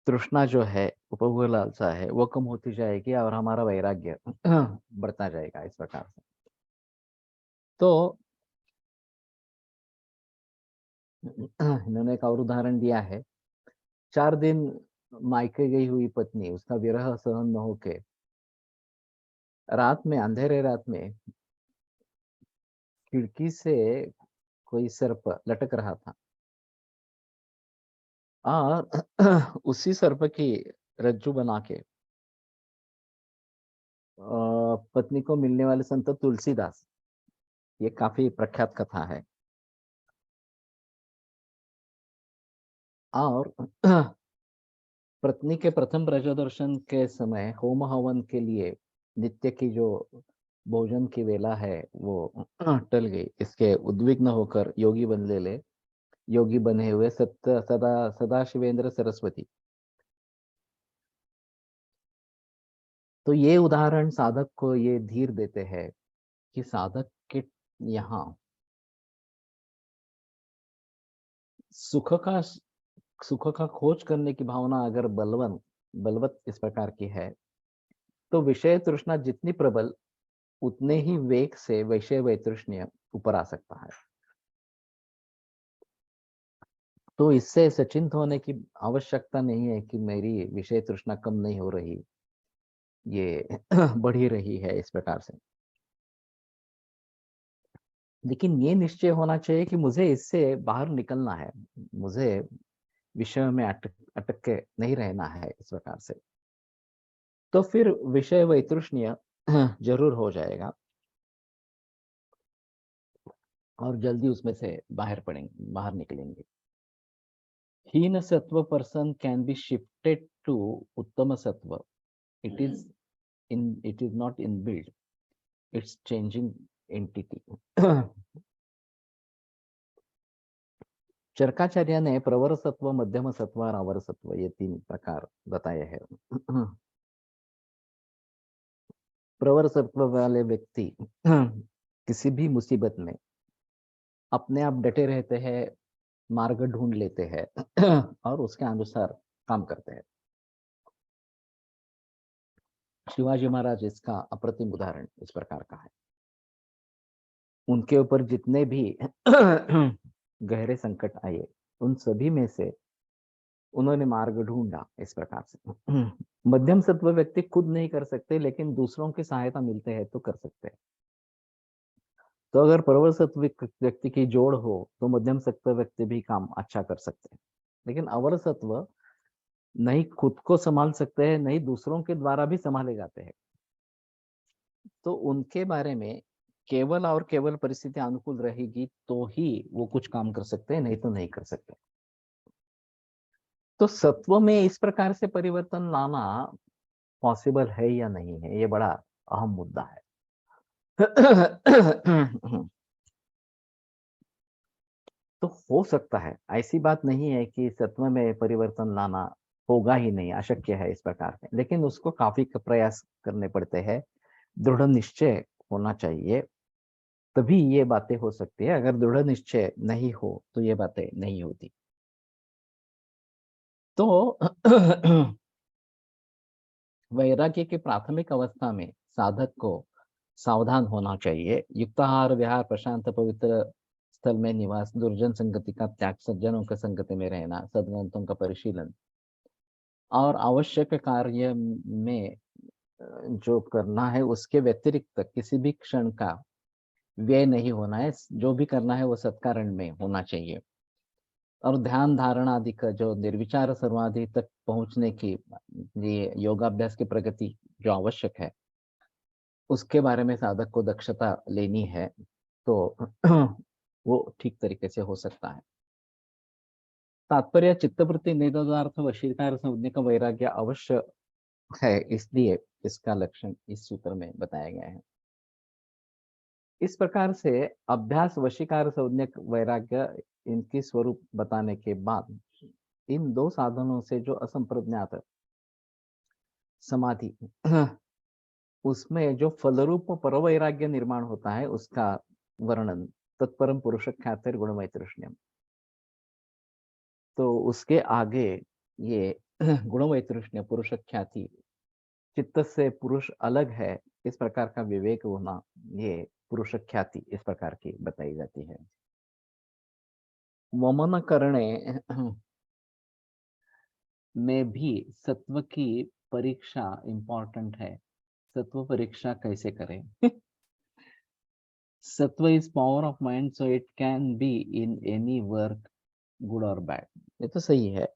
तृष्णा जो है, उपभोग लालसा है, वो कम होती जाएगी और हमारा वैराग्य बढ़ता जाएगा इस प्रकार से। तो इन्होंने एक और उदाहरण दिया है। 4 दिन मायके गई हुई पत्नी, उसका विरह सहन न होके रात में, अंधेरे रात में खिड़की से कोई सर्प लटक रहा था और उसी सर्प की रज्जू बना के पत्नी को मिलने वाले संत तुलसीदास, ये काफी प्रख्यात कथा है। और पत्नी के प्रथम प्रजोदर्शन के समय होम हवन के लिए नित्य की जो भोजन की वेला है वो टल गई। इसके उद्विग्न होकर योगी बने हुए सदा शिवेंद्र सरस्वती। तो ये उदाहरण साधक को ये धीर देते हैं कि साधक के यहाँ सुख का खोज करने की भावना अगर बलवत इस प्रकार की है, तो विषय तृष्णा जितनी प्रबल उतने ही वेग से विषय वैतृष्ण्य ऊपर आ सकता है। तो इससे सचिंत होने की आवश्यकता नहीं है कि मेरी विषय तृष्णा कम नहीं हो रही, ये बढ़ी रही है इस प्रकार से। लेकिन ये निश्चय होना चाहिए कि मुझे इससे बाहर निकलना है, मुझे विषय में अटक के नहीं रहना है इस प्रकार से। तो फिर विषय वैतृष्ण्य जरूर हो जाएगा और जल्दी उसमें से बाहर निकलेंगे। हीन सत्व person can be shifted to uttama sattva. It is not inbuilt, it's changing entity. Charakacharya ने प्रवर सत्व, मध्यम सत्व और अवर सत्व ये 3 प्रकार बताए हैं। प्रवर सत्व वाले व्यक्ति किसी भी मुसीबत में अपने आप डटे रहते हैं, मार्ग ढूंढ लेते हैं और उसके अनुसार काम करते हैं। शिवाजी महाराज इसका अप्रतिम उदाहरण इस प्रकार का है। उनके ऊपर जितने भी गहरे संकट आए, उन सभी में से उन्होंने मार्ग ढूंढा इस प्रकार से। मध्यम सत्व व्यक्ति खुद नहीं कर सकते, लेकिन दूसरों की सहायता मिलते हैं तो कर सकते हैं। तो अगर प्रबल सत्व व्यक्ति की जोड़ हो तो मध्यम सत्व व्यक्ति भी काम अच्छा कर सकते हैं। लेकिन अवर सत्व नहीं खुद को संभाल सकते हैं, नहीं दूसरों के द्वारा भी संभाले जाते हैं। तो उनके बारे में केवल और केवल परिस्थिति अनुकूल रहेगी तो ही वो कुछ काम कर सकते हैं, नहीं तो नहीं कर सकते। तो सत्व में इस प्रकार से परिवर्तन लाना पॉसिबल है या नहीं है, ये बड़ा अहम मुद्दा है। तो हो सकता है, ऐसी बात नहीं है कि सत्व में परिवर्तन लाना होगा ही नहीं, अशक्य है इस प्रकार के, लेकिन उसको काफी प्रयास करने पड़ते हैं, दृढ़ निश्चय होना चाहिए, तभी ये बातें हो सकती है। अगर दृढ़ निश्चय नहीं हो तो ये बातें नहीं होती। तो वैराग्य की प्राथमिक अवस्था में साधक को सावधान होना चाहिए। युक्ताहार विहार, प्रशांत पवित्र स्थल में निवास, दुर्जन संगति का त्याग, सज्जनों के संगति में रहना, सद्ग्रंथों का परिशीलन और आवश्यक कार्य में जो करना है उसके व्यतिरिक्त किसी भी क्षण का व्यय नहीं होना है। जो भी करना है वो सत्कारण में होना चाहिए। और ध्यान धारणा आदि का जो निर्विचार सर्वाधि तक पहुंचने की ये योगाभ्यास की प्रगति जो आवश्यक है, उसके बारे में साधक को दक्षता लेनी है, तो वो ठीक तरीके से हो सकता है। तात्पर्य चित्तवृत्ति निरोधार्थ वशीकार संज्ञ का वैराग्य अवश्य है, इसलिए इसका लक्षण इस सूत्र में बताया गया है। इस प्रकार से अभ्यास, वशीकार, संज्ञक, वैराग्य इनकी स्वरूप बताने के बाद इन 2 साधनों से जो असंप्रज्ञात समाधि उसमें जो फलरूप परवैराग्य निर्माण होता है उसका वर्णन तत्परम पुरुष ख्यातिर गुणवैतृष्ण्यम। तो उसके आगे ये गुणवैतृष्ण्य, पुरुष ख्याति, चित्त से पुरुष अलग है इस प्रकार का विवेक होना, ये पुरुष ख्याति इस प्रकार की बताई जाती है। वमन करणे में भी सत्व की परीक्षा इंपॉर्टेंट है। सत्व परीक्षा कैसे करें? सत्व is power of mind, so it can be in any work, good और बैड। ये तो सही है।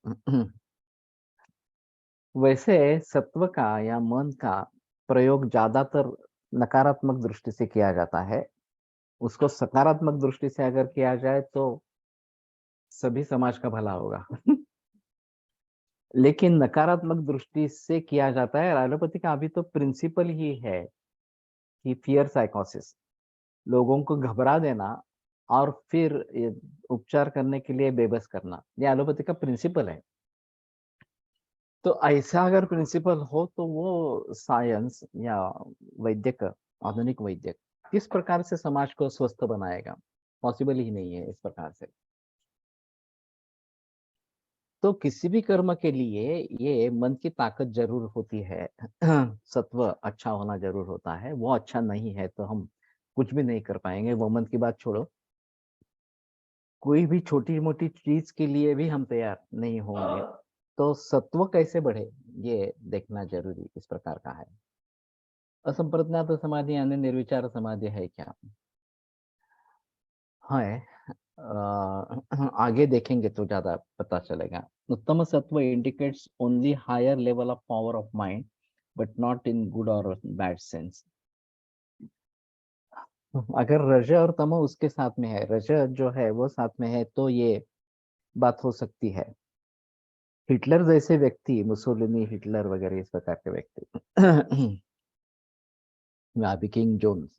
वैसे सत्व का या मन का प्रयोग ज्यादातर नकारात्मक दृष्टि से किया जाता है। उसको सकारात्मक दृष्टि से अगर किया जाए तो सभी समाज का भला होगा। लेकिन नकारात्मक दृष्टि से किया जाता है। एलोपैथी का अभी तो प्रिंसिपल ही है कि फियर साइकोसिस, लोगों को घबरा देना और फिर उपचार करने के लिए बेबस करना, ये एलोपैथी का प्रिंसिपल है। तो ऐसा अगर प्रिंसिपल हो तो वो साइंस या वैद्यक, आधुनिक वैद्यक किस प्रकार से समाज को स्वस्थ बनाएगा? पॉसिबल ही नहीं है इस प्रकार से। तो किसी भी कर्म के लिए ये मन की ताकत जरूर होती है। सत्व अच्छा होना जरूर होता है। वो अच्छा नहीं है तो हम कुछ भी नहीं कर पाएंगे। वो मन की बात छोड़ो, कोई भी छोटी मोटी चीज के लिए भी हम तैयार नहीं होंगे। तो सत्व कैसे बढ़े, ये देखना जरूरी इस प्रकार का है। असंप्रज्ञात समाधि यानी निर्विचार समाधि है क्या? है। आगे देखेंगे तो ज्यादा पता चलेगा। Uttam sattva indicates only higher level of power of mind, but not in good और बैड सेंस। अगर रज और तम उसके साथ में है, रज जो है वो साथ में है, तो ये बात हो सकती है। हिटलर जैसे व्यक्ति, मुसोलिनी, हिटलर वगैरह इस प्रकार के व्यक्ति, किंग जोन्स,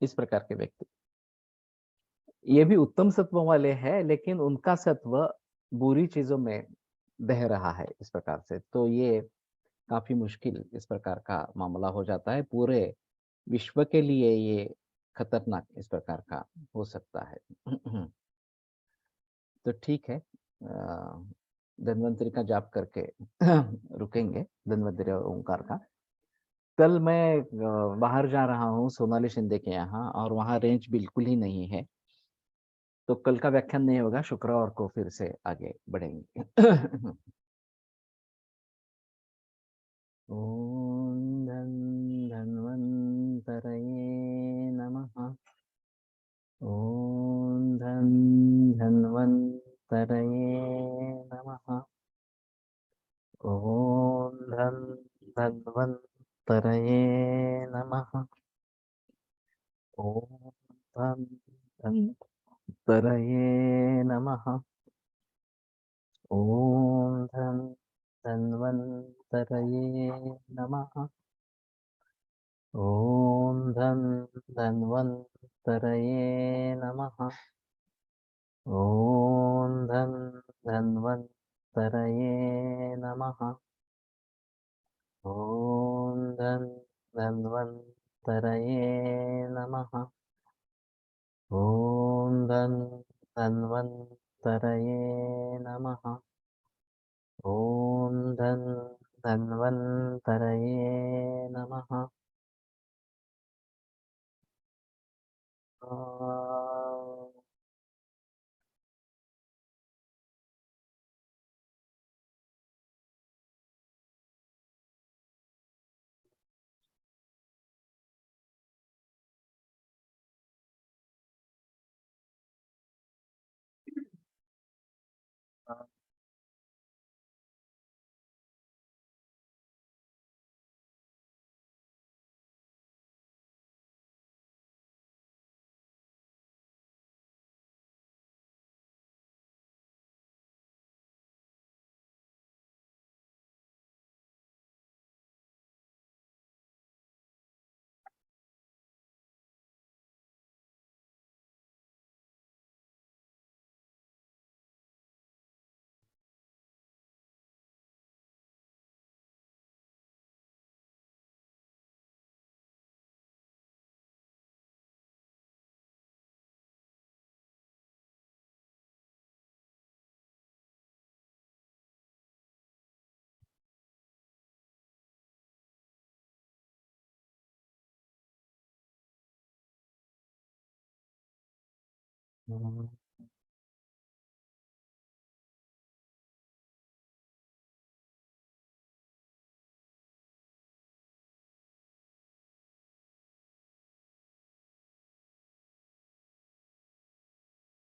इस प्रकार के व्यक्ति, ये भी उत्तम सत्व वाले हैं, लेकिन उनका सत्व बुरी चीजों में बह रहा है इस प्रकार से। तो ये काफी मुश्किल इस प्रकार का मामला हो जाता है। पूरे विश्व के लिए ये खतरनाक इस प्रकार का हो सकता है। तो ठीक है, धन्वंतरी का जाप करके रुकेंगे, धन्वंतरी और ओंकार का। कल मैं बाहर जा रहा हूँ सोनाली शिंदे के यहाँ, और वहाँ रेंज बिल्कुल ही नहीं है। तो कल का व्याख्यान नहीं होगा, शुक्रवार को फिर से आगे बढ़ेंगे। ओम धन्वन्तरये नमः। ओम धन्वन्तरये नमः। ओम धन्वन्तरये नमः। ओम धन्वन्तरये नमः। ओम धन्वन्तरये नमः। ओम धन्वन्तरये नमः। ओम धन्वन्तरये नमः। ओम धन्वन्तरये नमः। ओम धन्वन्तरये नमः। ओम धन्वन्तरये नमः।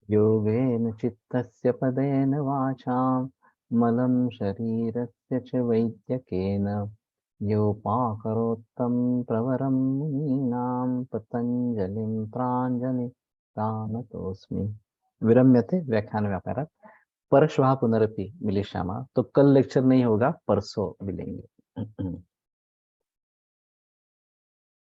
योगेन चित्तस्य पदेन वाचां मलं शरीरस्य च वैद्यकेन योपाकरोत्तं प्रवरं मुनीनां पतञ्जलिं प्राञ्जलिरानतोऽस्मि। विरम्यते व्याख्यान व्यापारात्। परश्वः पुनरपि मिलिष्यामः। तो कल लेक्चर नहीं होगा, परसों मिलेंगे।